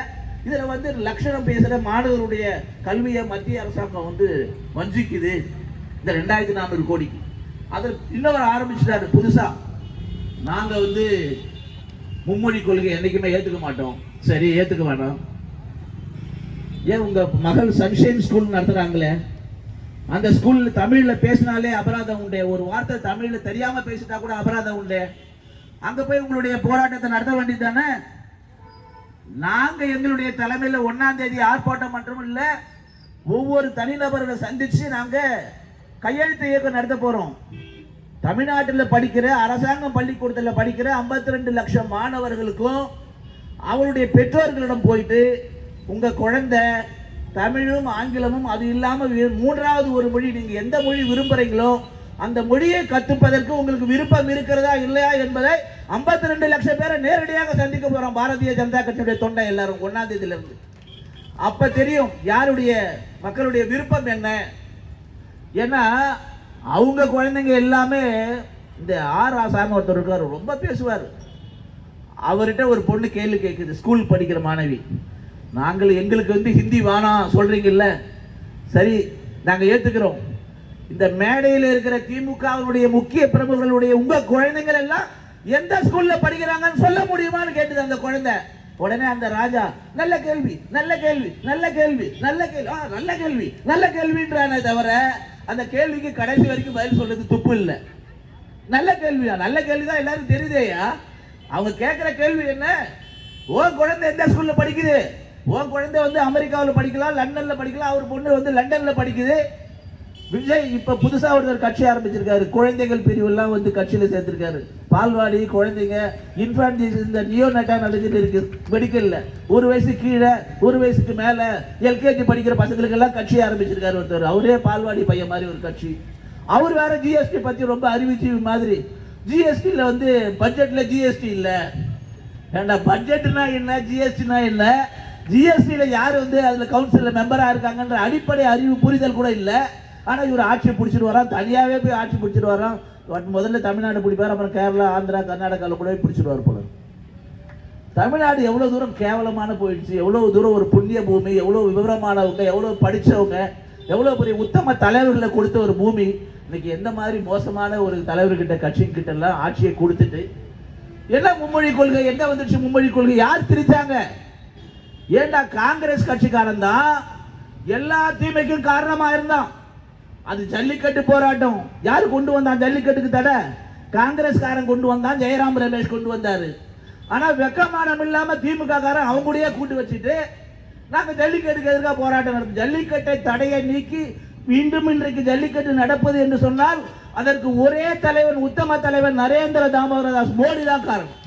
[SPEAKER 1] இதுல வந்து லட்சணம் பேசுற மாணவருடைய கல்வியை மத்திய அரசாங்கம் வந்து வஞ்சிக்குது இந்த 2,400 கோடிக்கு. அதை இன்னொரு ஆரம்பிச்சுட்டாரு புதுசா. நாங்க வந்து மும்மொழி கொள்கை என்னைக்குமே ஏத்துக்க மாட்டோம். சரி, ஏத்துக்க வேண்டாம். ஏன் உங்க மகள் சன்ஷைன் ஸ்கூல் நடத்துறாங்களே, அந்த ஸ்கூல்ல தமிழ்ல பேசினாலே அபராதம் உண்டு. ஒரு வார்த்தை தமிழ்ல தெரியாம பேசிட்டா கூட அபராதம் உண்டு. அங்க போய் உங்களுடைய போராட்டத்தை நடத்த வேண்டியது தானே. நாங்க எங்களுடைய தலைமையில 1ஆம் தேதி ஆர்ப்பாட்டம் மட்டும் இல்ல, ஒவ்வொரு தனிநபர்களை சந்திச்சு நாங்க கையெழுத்து இயக்கம் நடத்த போறோம். தமிழ்நாட்டில் படிக்கிற அரசாங்கம் பள்ளிக்கூடத்தில் படிக்கிற 52 லட்சம் மாணவர்களுக்கும் அவருடைய பெற்றோர்களிடம் போயிட்டு உங்க குழந்தை தமிழும் ஆங்கிலமும் அது இல்லாம 3வது ஒரு மொழி நீங்க எந்த மொழி விரும்புறீங்களோ அந்த மொழியை கற்றுப்பதற்கு உங்களுக்கு விருப்பம் இருக்கிறதா இல்லையா என்பதை 52 லட்சம் பேரை நேரடியாக சந்திக்க போறோம். பாரதிய ஜனதா கட்சியுடைய தொண்டை எல்லாரும் 1ஆம் தேதியிலிருந்து. அப்ப தெரியும் யாருடைய மக்களுடைய விருப்பம் என்ன. ஏன்னா அவங்க குழந்தைங்க எல்லாமே இந்த ஆர் ஆசான்னு ஒருத்தர் இருக்காரு, ரொம்ப பேசுவார். அவர்கிட்ட ஒரு பொண்ணு கேள்வி கேட்குது, ஸ்கூல் படிக்கிற மாணவி. எங்களுக்கு வந்து ஹிந்தி வேணாம் சொல்றீங்கல்ல, சரி நாங்கள் ஏற்றுக்கிறோம். இந்த மேடையில் இருக்கிற திமுகவினுடைய முக்கிய பிரமுகர்களுடைய உங்க குழந்தைகள் எல்லாம் எந்த ஸ்கூல்ல படிக்கிறாங்கன்னு சொல்ல முடியுமான்னு கேட்டது அந்த குழந்தை. உடனே அந்த ராஜா நல்ல கேள்வி நல்ல கேள்வி நல்ல கேள்வி நல்ல கேள்வி நல்ல கேள்வி நல்ல கேள்வின்றானே தவிர அந்த கேள்விக்கு கடைசி வரைக்கும் பதில் சொல்றது துப்பு இல்லை. நல்ல கேள்வியா? நல்ல கேள்விதான் எல்லாரும் தெரியுதேயா. அவங்க கேட்கிற கேள்வி என்ன, உன் குழந்தை எந்த ஸ்கூல்ல படிக்குது, உன் குழந்தை வந்து அமெரிக்காவில் படிக்கலாம், லண்டன்ல படிக்கலாம், அவர் பொண்ணு வந்து லண்டன்ல படிக்குது. விஜய் இப்ப புதுசா ஒருத்தர் கட்சி ஆரம்பிச்சிருக்காரு, குழந்தைகள் பிரிவு எல்லாம் வந்து கட்சியில சேர்த்திருக்காரு. பால்வாடி குழந்தைங்க இன்ஃபான்ட் இந்த நியோனட்டா நடந்துட்டு இருக்கு மெடிக்கல்ல. 1 வயசு கீழே 1 வயசுக்கு மேல எல்கேஜி படிக்கிற பசங்களுக்கு எல்லாம் கட்சி ஆரம்பிச்சிருக்காரு ஒருத்தர். அவரே பால்வாடி பையன் மாதிரி ஒரு கட்சி. அவர் வேற ஜிஎஸ்டி பத்தி ரொம்ப அறிவிச்சு மாதிரி. ஜிஎஸ்டில வந்து பட்ஜெட்ல ஜிஎஸ்டி இல்ல. ஏண்டா பட்ஜெட்னா என்ன, ஜிஎஸ்டினா என்ன? ஜிஎஸ்டில யாரு வந்து அதுல கவுன்சில்ல மெம்பரா இருக்காங்கன்ற அடிப்படை அறிவு புரிதல் கூட இல்லை. ஆனா இவர் ஆட்சி பிடிச்சிட்டு வரான், தனியாவே போய் ஆட்சி பிடிச்சிட்டு வரான். முதல்ல தமிழ்நாடு பிடிப்பார், அப்புறம் கேரளா ஆந்திரா கர்நாடகாவில் கூட பிடிச்சிடுவார் போல. தமிழ்நாடு எவ்வளவு தூரம் கேவலமான போயிடுச்சு, எவ்வளவு தூரம் ஒரு புண்ணிய பூமி, எவ்வளவு விவரமானவங்க, எவ்வளவு படிச்சவங்க, எவ்வளவு பெரிய உத்தம தலைவர்களை கொடுத்த ஒரு பூமி இன்னைக்கு எந்த மாதிரி மோசமான ஒரு தலைவர்கிட்ட கட்சி கிட்ட எல்லாம் ஆட்சியை கொடுத்துட்டு எல்லாம் மும்மொழி கொள்கை எங்க வந்துருச்சு? மும்மொழி கொள்கை யார் திரிச்சாங்க? ஏண்டா காங்கிரஸ் கட்சிக்காரன் தான் எல்லா தீமைக்கும் காரணமா இருந்தான். அது ஜல்லிக்கட்டு போராட்டம் யாரு கொண்டு வந்தான்? ஜல்லிக்கட்டுக்கு தடை காங்கிரஸ்காரன் கொண்டு வந்தான், ஜெயராம் ரமேஷ் கொண்டு வந்தாரு. ஆனா வெக்கமானம் இல்லாம திமுக காரன் அவங்களுடைய கூட்டு வச்சுட்டு நாங்க ஜல்லிக்கட்டுக்கு எதிராக போராட்டம் நடத்தும். ஜல்லிக்கட்டை தடையை நீக்கி மீண்டும் இன்றைக்கு ஜல்லிக்கட்டு நடப்பது என்று சொன்னால் அதற்கு ஒரே தலைவன், உத்தம தலைவன் நரேந்திர தாமோதர தாஸ் மோடி தான் காரணம்.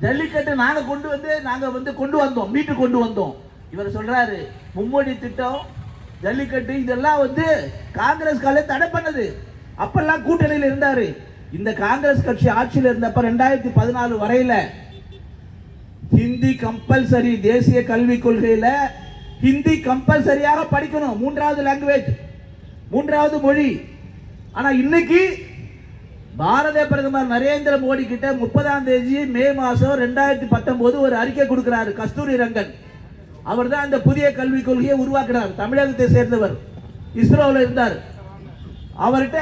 [SPEAKER 1] ஜல்லிக்கட்டு நாங்க கொண்டு வந்தோம், மீட்டு கொண்டு வந்தோம். இவர் சொல்றாரு மும்மொழி திட்டம், ஜல்லிக்கட்டு இதெல்லாம் வந்து காங்கிரஸ் கால தடை பண்ணது. அப்பெல்லாம் கூட்டணியில் இருந்தாரு. இந்த காங்கிரஸ் கட்சி ஆட்சியில் இருந்தப்ப 2014 வரையில ஹிந்தி கம்பல்சரி, தேசிய கல்விக் கொள்கையில ஹிந்தி கம்பல்சரியாக படிக்கணும், 3வது லாங்குவேஜ், 3வது மொழி. ஆனா இன்னைக்கு பாரத பிரதமர் நரேந்திர மோடி கிட்ட 30ஆம் தேதி மே மாசம் 2019 ஒரு அறிக்கை கொடுக்கிறாரு கஸ்தூரி ரங்கன். அவர் தான் அந்த புதிய கல்விக் கொள்கையை உருவாக்கினார். தமிழகத்தை சேர்ந்தவர், இஸ்ரோவில் இருந்தார். அவர்கிட்ட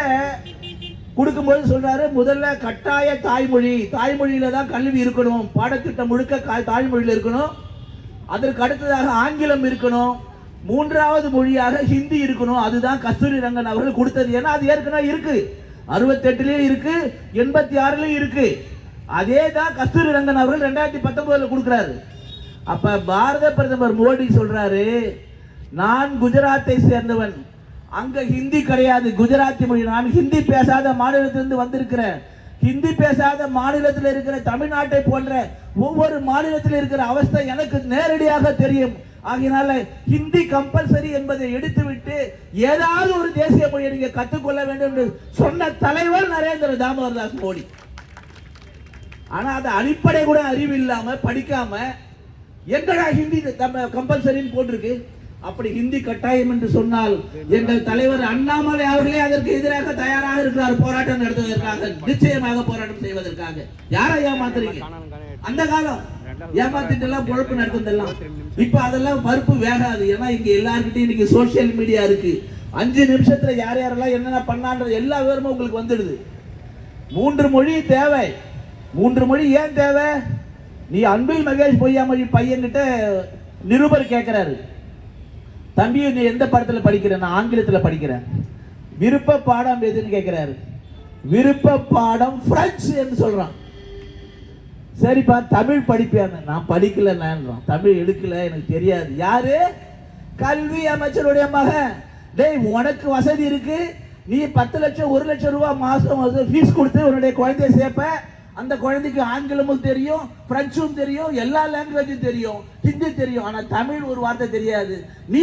[SPEAKER 1] கொடுக்கும்போது சொல்றாரு முதல்ல கட்டாய தாய்மொழியில தான் கல்வி இருக்கணும், பாடத்திட்டம் முழுக்க தாய்மொழியில் இருக்கணும். அதற்கு அடுத்ததாக ஆங்கிலம் இருக்கணும், 3வது மொழியாக ஹிந்தி இருக்கணும். அதுதான் கஸ்தூரி ரங்கன் அவர்கள் கொடுத்தது. ஏன்னா அது ஏற்கனவே இருக்கு, 68லயும் இருக்கு, 86லயும் இருக்கு. அதே தான் கஸ்தூரி ரங்கன் அவர்கள் 2019 கொடுக்கிறாரு. அப்ப பாரத பிரதமர் மோடி சொல்றாரு நான் குஜராத்தை சேர்ந்தவன், அங்க ஹிந்தி கிடையாது, குஜராத்தி மொழி. நான் ஹிந்தி பேசாத மாநிலத்திலிருந்து வந்திருக்கிறேன். ஹிந்தி பேசாத மாநிலத்தில் இருக்கிற தமிழ்நாட்டை போன்ற ஒவ்வொரு மாநிலத்தில் இருக்கிற அவஸ்தை எனக்கு நேரடியாக தெரியும். ஆகையினால ஹிந்தி கம்பல்சரி என்பதை எடுத்துவிட்டு ஏதாவது ஒரு தேசிய மொழியை நீங்க கற்றுக்கொள்ள வேண்டும் என்று சொன்ன தலைவர் நரேந்திர தாமோதர் தாஸ் மோடி. ஆனா அது அடிப்படை கூட அறிவு இல்லாம படிக்காம எங்கடா ஹிந்தி கம்பல்சரின்னு போட்டிருக்கு. அப்படி ஹிந்தி கட்டாயம் என்று சொன்னால் எங்கள் தலைவர் அண்ணாமலை அவர்களே அதற்கு எதிராக தயாராக இருக்கிறார், போராட்டம் நடத்துவதற்காக, நிச்சயமாக போராட்டம் செய்வதற்காக. யாரை ஏமாத்துறீங்க? அந்த காலம் ஏமாத்திட்டு எல்லாம் பொழப்பு நடத்துதெல்லாம் இப்ப அதெல்லாம் பருப்பு வேகாது. ஏன்னா இங்க எல்லார்கிட்டையும் இன்னைக்கு சோசியல் மீடியா இருக்கு. 5 நிமிஷத்துல யார் யாரெல்லாம் என்னென்ன பண்ணான்றது எல்லா விவரமும் உங்களுக்கு வந்துடுது. 3 மொழி தேவை. 3 மொழி ஏன் தேவை? நீ அன்பில் மகேஷ் பொய்யாமொழி பையன்கிட்ட நிருபர் கேட்கிறாரு, தம்பி நீ எந்த படத்துல படிக்கிற? நான் ஆங்கிலத்தில் படிக்கிறேன். விருப்ப பாடம் எதுன்னு கேட்கிறாரு. விருப்ப பாடம் பிரெஞ்சு என்று சொல்றான். சரிப்பா தமிழ் படிப்பேன்னு. நான் படிக்கல, தமிழ் எடுக்கல, எனக்கு தெரியாது. யாரு? கல்வி அமைச்சருடைய மகன். டேய் உனக்கு வசதி இருக்கு, நீ 10 லட்சம் 1 லட்சம் ரூபாய் மாசம் ஃபீஸ் கொடுத்து உன்னுடைய குழந்தைய சேர்ப்ப. அந்த குழந்தைக்கு ஆங்கிலமும் தெரியும், பிரெஞ்சும் தெரியும், எல்லா லாங்குவேஜும் தெரியும், ஹிந்தி தெரியும். ஆனா தமிழ் ஒரு வார்த்தை தெரியாது. நீ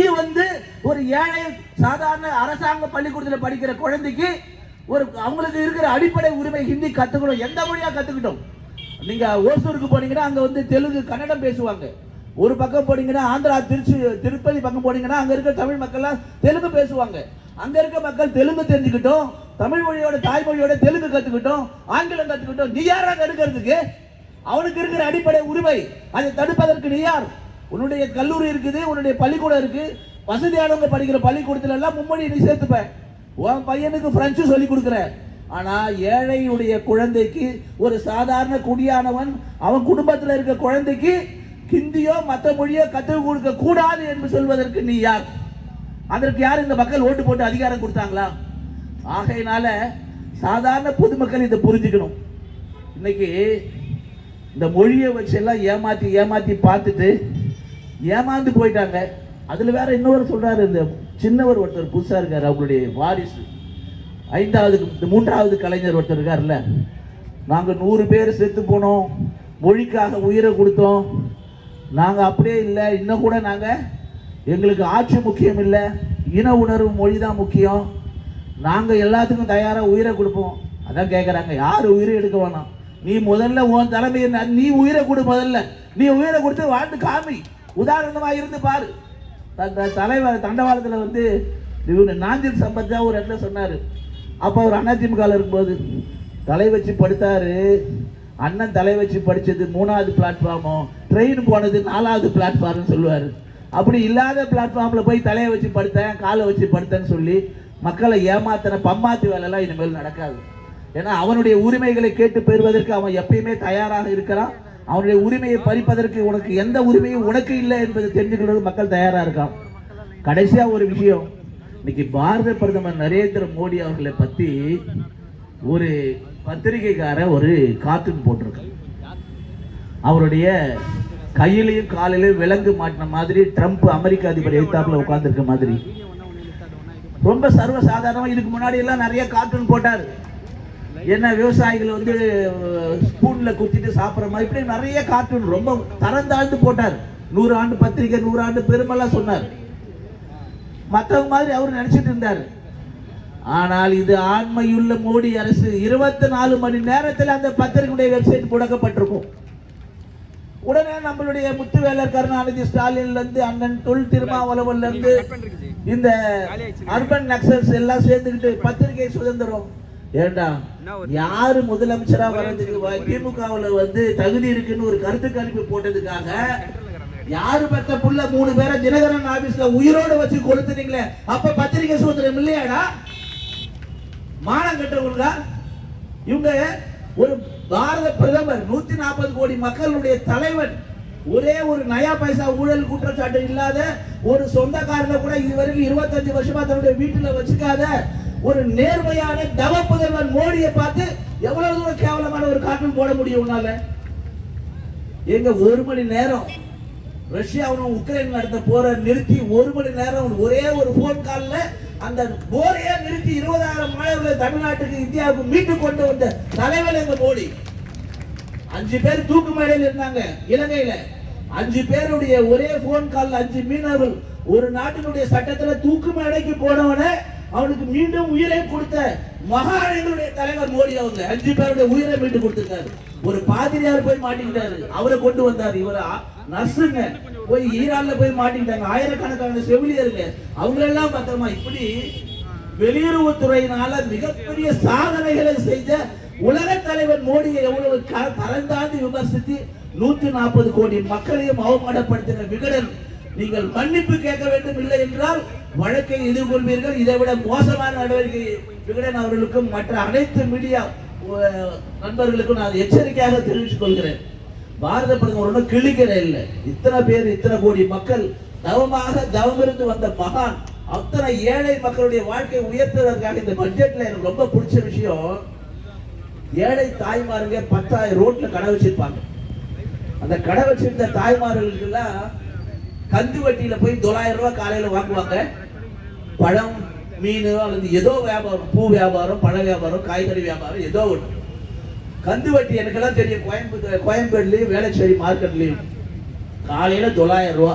[SPEAKER 1] ஒரு ஏழை சாதாரண அரசாங்க பள்ளிக்கூடத்தில் படிக்கிற குழந்தைக்கு அவங்களுக்கு இருக்கிற அடிப்படை உரிமை ஹிந்தி கத்துக்கணும். எந்த மொழியா கத்துக்கிட்டோம். நீங்க ஓசூருக்கு போனீங்கன்னா அங்க தெலுங்கு கன்னடம் பேசுவாங்க. ஒரு பக்கம் போனீங்கன்னா ஆந்திரா திருப்பதி பக்கம் போனீங்கன்னா அங்க இருக்க தமிழ் மக்கள் தெலுங்கு பேசுவாங்க. அங்க இருக்க மக்கள் தெலுங்கு தெரிஞ்சுக்கிட்டோம், தமிழ் மொழியோட தாய்மொழியோட தெலுங்கு கத்துக்கிட்டோம், ஆங்கிலம் கத்துக்கிட்டோம். நீ யாரா தடுக்கிறதுக்கு? அவனுக்கு இருக்கிற அடிப்படை உரிமை, அதை தடுப்பதற்கு நீ யார்? உன்னுடைய கல்லூரி இருக்குது, உன்னுடைய பள்ளிக்கூடம் இருக்கு, வசதியானவங்க படிக்கிற பள்ளிக்கூடத்துல எல்லாம் மும்மொழி நீ சேர்த்துப்ப. உன் பையனுக்கு பிரெஞ்சு சொல்லி கொடுக்குற. ஆனா ஏழையுடைய குழந்தைக்கு, ஒரு சாதாரண குடியானவன் அவன் குடும்பத்தில் இருக்க குழந்தைக்கு ஹிந்தியோ மற்ற மொழியோ கற்றுக் கொடுக்க கூடாது என்று சொல்வதற்கு நீ யார்? அதற்கு யார் இந்த மக்கள் ஓட்டு போட்டு அதிகாரம் கொடுத்தாங்களா? ஆகையினால சாதாரண பொதுமக்கள் இதை புரிஞ்சுக்கணும். இன்னைக்கு இந்த மொழியை வச்சு எல்லாம் ஏமாத்தி பார்த்துட்டு ஏமாந்து போயிட்டாங்க. அதுல வேற இன்னொரு சொல்றாரு, இந்த சின்னவர் ஒருத்தர் புதுசா இருக்காரு, அவங்களுடைய வாரிசு 3வது கலைஞர் ஒருத்தர் இருக்காருல்ல, நாங்க 100 பேர் செத்து போனோம், மொழிக்காக உயிரை கொடுத்தோம், நாங்க அப்படியே இல்லை, இன்னும் கூட நாங்க எங்களுக்கு ஆட்சி முக்கியம் இல்லை, இன உணர்வு மொழி தான் முக்கியம், நாங்க எல்லாத்துக்கும் தயாரா உயிரை கொடுப்போம். அதான் கேட்கறாங்க, யாரு உயிரை எடுக்க வேணாம், நீ முதல்ல உன் தலைமையை நீ உயிரை கொடு, முதல்ல நீ உயிரை கொடுத்து வாழ்ந்து காமி, உதாரணமா இருந்து பாரு. தலைவர் தண்டவாளத்தில் நாஞ்சில் சம்பத்தா ஒரு இடத்துல சொன்னாரு. அப்போ அவர் அதிமுக இருக்கும்போது தலை வச்சு படுத்தாரு. அண்ணன் தலை வச்சு படிச்சது 3வது பிளாட்ஃபார்மோ, ட்ரெயின் போனது 4வது பிளாட்ஃபார்ம்னு சொல்லுவாரு. அப்படி இல்லாத பிளாட்ஃபார்ம்ல போய் தலையை வச்சு படுத்தேன், காலை வச்சு படுத்தேன்னு சொல்லி மக்களை ஏமாத்தின பம்மாத்தி வேலைலாம் இனிமேல் நடக்காது. ஏன்னா அவனுடைய உரிமைகளை கேட்டு பெறுவதற்கு அவன் எப்பயுமே தயாராக இருக்கிறான். அவனுடைய உரிமையை பறிப்பதற்கு உனக்கு எந்த உரிமையும் உனக்கு இல்லை என்பதை தெரிஞ்சுக்கிறது மக்கள் தயாரா இருக்கான். கடைசியா ஒரு விஷயம், இன்னைக்கு பாரத பிரதமர் நரேந்திர மோடி அவர்களை பத்தி ஒரு பத்திரிகைக்கார ஒரு கார்ட்டூன் போட்டிருக்கான். அவருடைய கையிலையும் காலிலையும் விலங்கு மாட்டின மாதிரி ட்ரம்ப் அமெரிக்க அதிபர் எதிர்த்தாப்புல உட்கார்ந்து இருக்க மாதிரி ரொம்ப சர்வசாதாரணமா. இதுக்கு முன்னாடி எல்லாம் நிறைய கார்ட்டூன் போட்டார். என்ன விவசாயிகள் ஸ்பூன்ல குத்திட்டு சாப்பிட்ற மாதிரி இப்படி நிறைய கார்ட்டூன் ரொம்ப தரந்தாழ்ந்து போட்டார். 100 ஆண்டு பத்திரிகை, 100 ஆண்டு பெருமெல்லாம் சொன்னார். மற்றவங்க மாதிரி அவர் நினைச்சிட்டு இருந்தார். ஆனால் இது ஆண்மையுள்ள மோடி அரசு 24 மணி நேரத்தில் அந்த பத்திரிகையுடைய வெப்சைட் முடக்கப்பட்டிருக்கும். உடனே நம்மளுடைய முத்துவேலர் கருணாநிதி ஸ்டாலின்ல இருந்து அண்ணன் தொல் திருமாவளவன்ல இருந்து இந்த அர்பன் நக்சல்ஸ் எல்லாம் சேர்ந்துக்கிட்டு பத்திரிகை சுதந்திரம் ஏண்டா, யாரு முதலமைச்சரா வர்றதுக்கு திமுகவுல தகுதி இருக்குன்னு ஒரு கருத்து கணிப்பு போட்டதுக்காக யாரு பெத்த புள்ள 3 பேரை தினகரன் ஆபீஸ்ல உயிரோட வச்சு கொளுத்துனீங்களே, அப்ப பத்திரிகை சுதந்திரம் இல்லையாடா? மானம் கட்டவங்களா இவங்க? ஒரு பாரத பிரதமர், 140 கோடி மக்களுடைய தலைவன், ஒரே ஒரு நயா பைசா ஊழல் குற்றச்சாட்டு இல்லாத ஒரு சொந்தக்காரனை கூட இதுவரைக்கும் 25 வருஷமா தன்னுடைய வீட்டுல வச்சுக்காத ஒரு நேர்மையான தவ புதல்வன் மோடியை பார்த்து எவ்வளவு தூரம் கேவலமான ஒரு கார்ட்டூன் போட முடியும் உன்னால? எங்க 1 மணி நேரம் ரஷ்யாவும் உக்ரைன் நடத்த போற நிறுத்தி 1 மணி நேரம் ஒரே ஒரு போன் கால்ல அந்த போரையே நிறுத்தி 20,000 மாணவர்களை தமிழ்நாட்டுக்கு இந்தியாவுக்கு மீட்டு கொண்டு வந்த தலைவர் எங்க மோடி. 5 பேர் தூக்கு மேடையில் இருந்தாங்க இலங்கையில. 5 பேருடைய ஒரே போன் கால்ல 5 மீனவர்கள் ஒரு நாட்டினுடைய சட்டத்துல தூக்கு மேடைக்கு போனவன அவனுக்கு மீண்டும் உயிரை கொடுத்த மகானுடைய தலைவர் மோடி. அவங்க 5 பேருடைய உயிரை மீட்டு கொடுத்திருக்காரு. ஒரு பாதிரியார் போய் மாட்டிக்கிட்டாரு, அவரை கொண்டு வந்தார். இவர நர்ஸுங்க போய் ஈரான்ல போய் மாட்டிக்கிட்டாங்க, ஆயிரக்கணக்கான செவிலியருங்க, அவங்களெல்லாம் பத்திரமா. இப்படி வெளியுறவுத்துறையினால மிகப்பெரிய சாதனைகளை செய்த உலக தலைவர் மோடியை எவ்வளவு தரந்தாண்டி விமர்சித்து 140 கோடி மக்களையும் அவமானப்படுத்தின விகடன், நீங்கள் மன்னிப்பு கேட்க வேண்டும், இல்லை என்றால் வழக்கை எதிர்கொள்வீர்கள். இதை விட மோசமான நடவடிக்கை விகடன் அவர்களுக்கும் மற்ற அனைத்து மீடியா நண்பர்களுக்கும் நான் எச்சரிக்கையாக தெரிவித்துக் கொள்கிறேன். பாரத பிரதமர் கிழிக்கிற இல்லை, இத்தனை பேர், இத்தனை கோடி மக்கள் தவமிருந்து வந்த மகான், அத்தனை ஏழை மக்களுடைய வாழ்க்கை உயர்த்துவதற்காக இந்த பட்ஜெட்ல எனக்கு ரொம்ப பிடிச்ச விஷயம், ஏழை தாய்மாருங்க 10,000 ரோட்ல கடை வச்சிருப்பாங்க. அந்த கடை வச்சிருந்த தாய்மார்களுக்கு எல்லாம் கந்து வட்டியில போய் 9,000 ரூபாய் காலையில வாங்குவாங்க. பழம், மீன் அல்லது ஏதோ வியாபாரம், பூ வியாபாரம், பழ வியாபாரம், காய்கறி வியாபாரம், ஏதோ ஒன்று. கந்து வட்டி எனக்கெல்லாம் தெரியும். கோயம்பேடுலயும் வேளச்சேரி மார்க்கெட்லயும் காலையில 900 ரூபா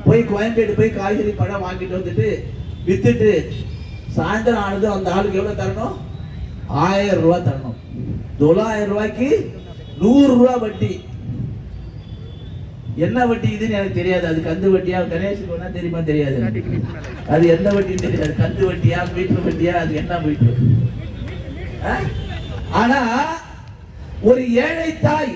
[SPEAKER 1] போய் கோயம்பேடு போய் காய்கறி பழம் வாங்கிட்டு வந்துட்டு வித்துட்டு சாயந்தரம் ஆனது அந்த ஆளுக்கு எவ்வளவு தரணும்? 1000 ரூபா தரணும். 900 ரூபாய்க்கு 100 ரூபா வட்டி. என்ன வட்டி இதுன்னு எனக்கு தெரியாது. அது கந்து வட்டியா கணேஷுக்கு வேணா தெரியுமா? தெரியாது. அது எந்த வட்டின்னு தெரியாது. கந்து வட்டியா மீட்டர் வட்டியா அது என்ன மீட்டர்? ஆனா ஒரு ஏழை தாய்,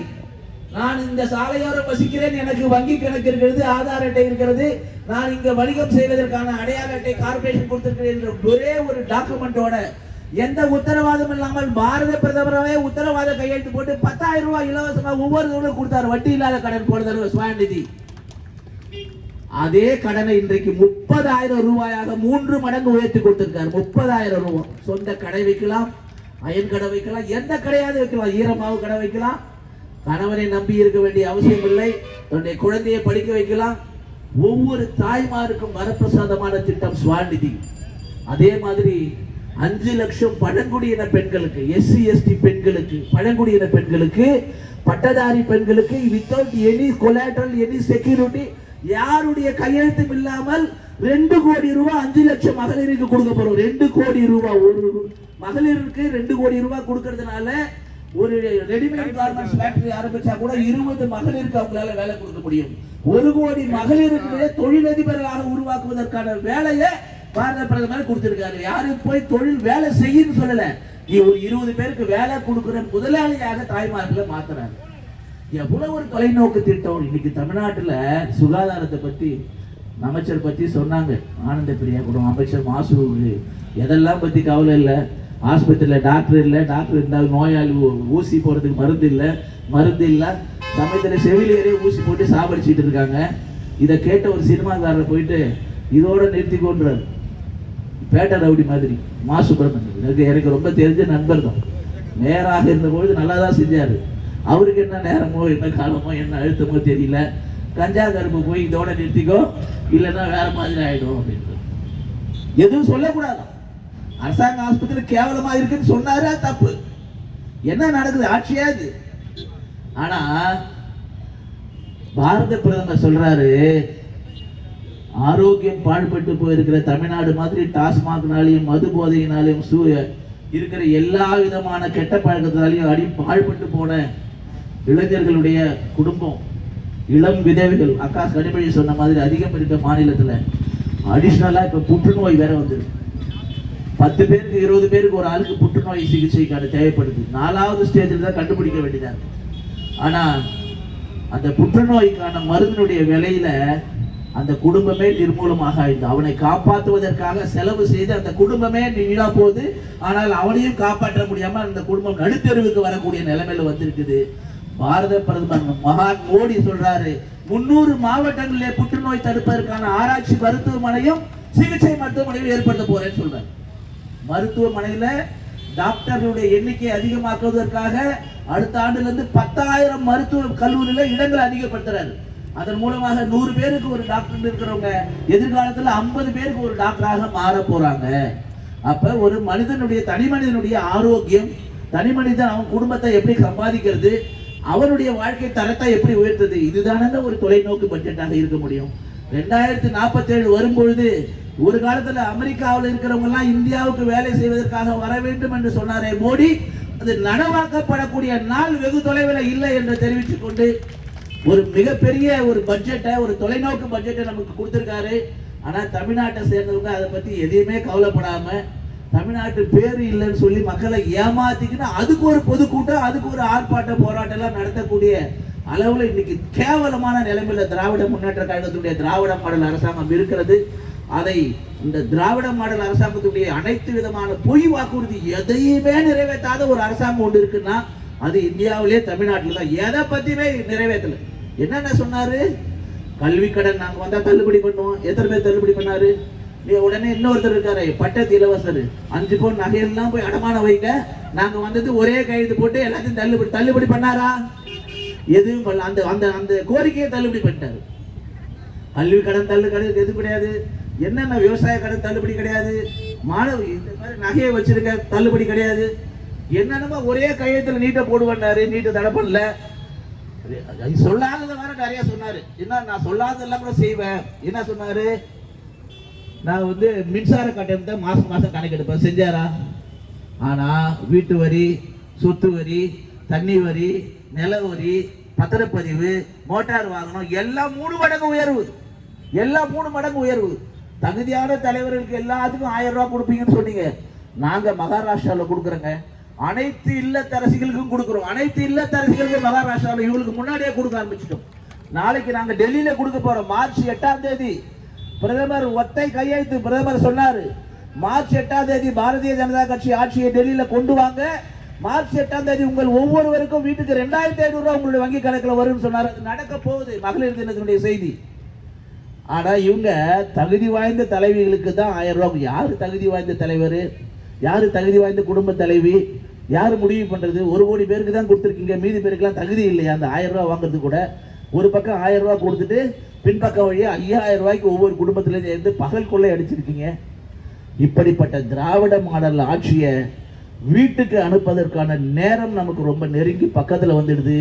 [SPEAKER 1] நான் இந்த சாலையோரம் வசிக்கிறேன், எனக்கு வங்கி கணக்கு இருக்கிறது, ஆதார் அட்டை இருக்கிறது, நான் இங்க வணிகம் செய்வதற்கான அடையாள அட்டை கார்பரேஷன் கொடுத்திருக்கிறேன், ஒரே ஒரு டாக்குமெண்டோட எந்த உத்தரவாதம் இல்லாமல் பாரத பிரதமரவே உத்தரவாத கையெழுத்து போட்டு 10,000 ரூபாய் இலவசமா ஒவ்வொரு கொடுத்தாரு. வட்டி இல்லாத கடன் போடுறது ஸ்வநிதி. அதே கடனை இன்றைக்கு 30,000 ரூபாயாக 3 மடங்கு உயர்த்தி கொடுத்திருக்காரு. 30,000 ரூபாய். சொந்த கடை வைக்கலாம், அயன் கடை வைக்கலாம், எந்த கடையாவது வைக்கலாம், ஈரமாவு கடை வைக்கலாம், கணவனை நம்பி இருக்க வேண்டிய அவசியம் இல்லை, தன்னுடைய குழந்தையை படிக்க வைக்கலாம். ஒவ்வொரு தாய்மாருக்கும் வரப்பிரசாதமான திட்டம் ஸ்வநிதி. அதே மாதிரி 5 லட்சம் பழங்குடியின பெண்களுக்கு, எஸ்சி எஸ்டி பெண்களுக்கு, பழங்குடியின பெண்களுக்கு, பட்டதாரி பெண்களுக்கு without any collateral, any security, யாருடைய கையெழுத்தும் இல்லாமல் 2 கோடி ரூபாய் 5 லட்சம் மகளிருக்கு கொடுக்க போறோம். 2 கோடி ரூபாய் ஒரு மகளிருக்கு 2 கோடி ரூபாய் கொடுக்கறதுனால ஒரு ரெடிமேட் கார்மெண்ட்ஸ் ஃபேக்டரி ஆரம்பிச்சா கூட 20 மகளிருக்கு அவங்களால வேலை கொடுக்க முடியும். 1 கோடி மகளிருக்கு தொழிலதிபர்களாக உருவாக்குவதற்கான வேலையை பாரத பிரதமர் கொடுத்திருக்காரு. யாரும் போய் தொழில் வேலை செய்யன்னு சொல்லல, நீ ஒரு 20 பேருக்கு வேலை கொடுக்கிற முதலாளியாக தாய்மார்களை மாத்துறாரு. எவ்வளவு ஒரு தொலைநோக்கு திட்டம். இன்னைக்கு தமிழ்நாட்டுல சுகாதாரத்தை பத்தி அமைச்சர் பத்தி சொன்னாங்க. ஆனந்த பிரியா கூட அமைச்சர் மாசு எதெல்லாம் பத்தி கவலை இல்லை. ஆஸ்பத்திரியில டாக்டர் இல்லை, டாக்டர் இருந்தாலும் நோயாளி ஊசி போடுறதுக்கு மருந்து இல்லை, சமயத்தில் செவிலியரே ஊசி போட்டு சாவடிச்சிட்டு இருக்காங்க. இதை கேட்ட ஒரு சினிமாக்காரர் போயிட்டு இதோட நிறுத்திக்கொன்றார். பேட்டை ரவுடி மாதிரி மா சுப்பிரமணியன் எனக்கு ரொம்ப தெரிஞ்ச நண்பர் தான். நேராக இருந்தபொழுது நல்லா தான் செஞ்சாரு. அவருக்கு என்ன நேரமோ என்ன காலமோ என்ன அழுத்தமோ தெரியல, கஞ்சா கருப்பு போய் இதோட நிறுத்திக்கோ இல்லைன்னா வேற மாதிரி ஆயிடும் அப்படின்ட்டு எதுவும் சொல்லக்கூடாது. அரசாங்க ஆஸ்பத்திரி கேவலமா இருக்குன்னு சொன்னாரு, தப்பு. என்ன நடக்குது? ஆட்சியா இது. ஆனா பாரத பிரதமர் சொல்றாரு, ஆரோக்கியம் பாழ்பட்டு போயிருக்கிற தமிழ்நாடு மாதிரி டாஸ்மாக்னாலையும் மது போதையினாலையும் இருக்கிற எல்லா விதமான கெட்ட பழக்கத்தினாலையும் பாழ்பட்டு போன இளைஞர்களுடைய குடும்பம், இளம் விதவைகள், அக்கா கனிமொழி சொன்ன மாதிரி அதிகம் இருக்க மாநிலத்தில் அடிஷ்னலா இப்ப புற்றுநோய் வேற வந்துருக்கு. 10 பேருக்கு 20 பேருக்கு ஒரு ஆளுக்கு புற்றுநோய் சிகிச்சைக்கான தேவைப்படுது. 4வது ஸ்டேஜில் தான் கண்டுபிடிக்க வேண்டியதா இருக்கு. ஆனா அந்த புற்றுநோய்க்கான மருந்தினுடைய விலையில அந்த குடும்பமே நிர்மூலமாக ஆயிடுது. அவனை காப்பாற்றுவதற்காக செலவு செய்து அந்த குடும்பமே வீணா போகுது. ஆனால் அவனையும் காப்பாற்ற முடியாம அந்த குடும்பம் நடுத்தெருவுக்கு வரக்கூடிய நிலைமையில வந்திருக்குது. பாரத பிரதமர் மகான் மோடி சொல்றாரு, 300 மாவட்டங்களிலே புற்றுநோய் தடுப்பதற்கான ஆராய்ச்சி மருத்துவமனையும் சிகிச்சை மருத்துவமனையும் ஏற்படுத்த போறேன்னு சொல்றாரு. மருத்துவமனையில டாக்டர்களுடைய எண்ணிக்கையை அதிகமாக்குவதற்காக அடுத்த ஆண்டுல இருந்து 10,000 மருத்துவ கல்லூரியில இடங்களை அதிகப்படுத்துறாரு. அதன் மூலமாக 100 பேருக்கு ஒரு டாக்டர் இருக்கிறவங்க எதிர்காலத்துல 50 பேருக்கு ஒரு டாக்டராக மாற போறாங்க. அப்ப ஒரு மனிதனுடைய தனி மனிதனுடைய ஆரோக்கியம், தனி மனிதன் அவன் குடும்பத்தை எப்படி சம்பாதிக்கிறது, அவனுடைய வாழ்க்கை தரத்தை எப்படி உயர்த்தது, இதுதானங்க ஒரு தொலைநோக்கு பட்ஜெட்டாக இருக்க முடியும். 2047 வரும்பொழுது ஒரு காலத்துல அமெரிக்காவில் இருக்கிறவங்க எல்லாம் இந்தியாவுக்கு வேலை செய்வதற்காக வர வேண்டும் என்று சொன்னாரே மோடி, அது நனவாக்கப்படக்கூடிய நாள் வெகு தொலைவில் இல்லை என்று தெரிவித்துக் கொண்டு ஒரு மிகப்பெரிய ஒரு பட்ஜெட்டை, ஒரு தொலைநோக்கு பட்ஜெட்டை நமக்கு கொடுத்திருக்காரு. ஆனா தமிழ்நாட்டை சேர்ந்தவங்க அதை பத்தி எதையுமே கவலைப்படாம தமிழ்நாட்டு பேரு இல்லைன்னு சொல்லி மக்களை ஏமாத்திக்கிட்டு அதுக்கு ஒரு பொதுக்கூட்டம், அதுக்கு ஒரு ஆர்ப்பாட்ட போராட்டம் எல்லாம் நடத்தக்கூடிய அளவுல இன்னைக்கு கேவலமான நிலைமையில திராவிட முன்னேற்ற கழகத்துடைய திராவிட மாடல் அரசாங்கம் இருக்கிறது. அதை இந்த திராவிட மாடல் அரசாங்கத்துடைய அனைத்து விதமான பொய் வாக்குறுதி எதையுமே நிறைவேற்றாத ஒரு அரசாங்கம் ஒன்று இருக்குன்னா அது இந்தியாவிலே தமிழ்நாட்டில் தான். எதை பத்தியுமே நிறைவேற்றல. என்னென்ன சொன்னாரு? கல்வி கடன் நாங்க வந்தா தள்ளுபடி பண்ணுவோம். எத்தனை பேர் தள்ளுபடி பண்ணாரு? உடனே இன்னொருத்தர் இருக்காரு, பட்டத்து இலவசர், 5 பவுன் நகையெல்லாம் போய் அடமானம் வைங்க, நாங்க வந்தது ஒரே கையெழுத்து போட்டு எல்லாத்தையும் தள்ளுபடி பண்ணாரா? எதுவும் பண்ணல. அந்த அந்த அந்த கோரிக்கையை தள்ளுபடி பண்ணிட்டாரு. கல்வி கடன் எதுவும் கிடையாது. என்னென்ன விவசாய கடன் தள்ளுபடி கிடையாது. மாணவர் இந்த மாதிரி நகையை வச்சிருக்க தள்ளுபடி கிடையாது. என்னென்னமோ ஒரே கையெழுத்துல நீட்டை போடுவேன்னாரு, நீட்டை தடை பண்ணல. சொல்லாததை வேற நிறைய சொன்னாரு. என்ன நான் சொல்லாததெல்லாம் கூட செய்வேன். என்ன சொன்னாரு, நான் வந்து மின்சார கட்டணத்தை மாசம் மாசம் கணக்கெடுப்பேன். செஞ்சாரா? ஆனா வீட்டு வரி, சொத்து வரி, தண்ணி வரி, நில வரி, பத்திரப்பதிவு, மோட்டார் வாகனம் எல்லாம் 3 மடங்கு உயர்வு. எல்லாம் 3 மடங்கு உயர்வு. தகுதியான தலைவர்களுக்கு எல்லாத்துக்கும் 1000 ரூபாய் கொடுப்பீங்கன்னு சொன்னீங்க. நாங்க மகாராஷ்டிரால கொடுக்குறோங்க. அனைத்து இல்லத்தரசிகளுக்கும் கொடுக்குறோம். அனைத்து இல்லத்தரசிகளுக்கும் மகாராஷ்டிராவில் இவங்களுக்கு முன்னாடியே கொடுக்க ஆரம்பிச்சிட்டோம். நாளைக்கு நாங்க டெல்லியில கொடுக்க போறோம். மார்ச் 8ஆம் தேதி பிரதமர் ஒத்தை கையெழுத்து. பிரதமர் சொன்னாரு, மார்ச் 8ஆம் தேதி பாரதிய ஜனதா கட்சி ஆட்சியை டெல்லியில கொண்டு வாங்க. மார்ச் 8ஆம் தேதி உங்கள் ஒவ்வொருவருக்கும் வீட்டுக்கு 2500 ரூபாய் உங்களுடைய வங்கி கணக்கில் வரும்னு சொன்னார். அது நடக்க போகுது. மகளிர் தினத்தினுடைய செய்தி. ஆனா இவங்க தகுதி வாய்ந்த தலைவிகளுக்கு தான் 1000 ரூபாய். யாரு தகுதி வாய்ந்த தலைவர், யாரு தகுதி வாய்ந்த குடும்ப தலைவி, யாரு முடிவு பண்றது? 1 கோடி பேருக்கு தான் கொடுத்துருக்கீங்க. மீதி பேருக்குலாம் தகுதி இல்லையா அந்த 1000 ரூபாய் வாங்குறது கூட? ஒரு பக்கம் 1000 ரூபாய் கொடுத்துட்டு பின்பக்கம் வழியா 5000 ரூபாய்க்கு ஒவ்வொரு குடும்பத்திலேருந்து இருந்து பகல் கொள்ளை அடிச்சிருக்கீங்க. இப்படிப்பட்ட திராவிட மாடல் ஆட்சியை வீட்டுக்கு அனுப்பதற்கான நேரம் நமக்கு ரொம்ப நெருங்கி பக்கத்துல வந்துடுது.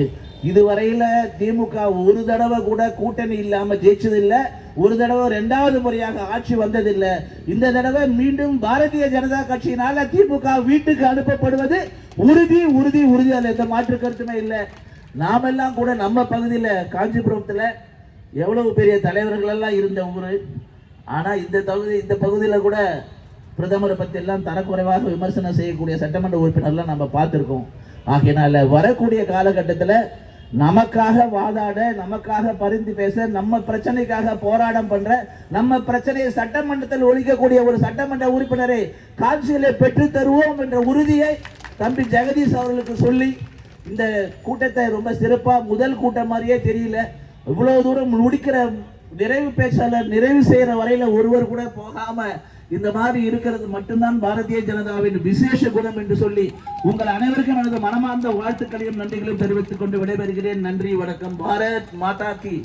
[SPEAKER 1] இதுவரையில திமுக ஒரு தடவை கூட கூட்டணி இல்லாம ஜெயிச்சது இல்ல. ஒரு தடவை 2வது முறையாக ஆட்சி வந்ததில்லை. இந்த தடவை மீண்டும் பாரதிய ஜனதா கட்சியினால திமுக வீட்டுக்கு அனுப்பப்படுவது உறுதி உறுதி உறுதி. அதுல எந்த மாற்று கருத்துமே இல்லை. நாமெல்லாம் கூட நம்ம பகுதியில காஞ்சிபுரத்துல எவ்வளவு பெரிய தலைவர்கள் எல்லாம் இருந்த ஊரு. ஆனா இந்த பகுதியில கூட பிரதமரை பத்தி எல்லாம் தரக்குறைவாக விமர்சனம் செய்யக்கூடிய சட்டமன்ற உறுப்பினர்லாம் நம்ம பார்த்திருக்கோம். ஆகையினால வரக்கூடிய காலகட்டத்தில் நமக்காக வாதாட, நமக்காக பரிந்து பேச, நம்ம பிரச்சனைக்காக போராட்டம் பண்ற, நம்ம பிரச்சனையை சட்டமன்றத்தில் ஒழிக்கக்கூடிய ஒரு சட்டமன்ற உறுப்பினரை காட்சியிலே பெற்று தருவோம் என்ற உறுதியை தம்பி ஜெகதீஷ் அவர்களுக்கு சொல்லி இந்த கூட்டத்தை ரொம்ப சிறப்பா முதல் கூட்டம் மாதிரியே தெரியல. இவ்வளவு தூரம் முடிக்கிற நிறைவு பேச்சாளர் நிறைவு செய்யற வரையில ஒருவர் கூட போகாம இந்த மாதிரி இருக்கிறது மட்டும்தான் பாரதிய ஜனதாவின் விசேஷ குணம் என்று சொல்லி உங்கள் அனைவருக்கும் எனது மனமார்ந்த வாழ்த்துக்களையும் நன்றிகளையும் தெரிவித்துக் கொண்டு விடைபெறுகிறேன். நன்றி, வணக்கம். பாரத் மாதா கி.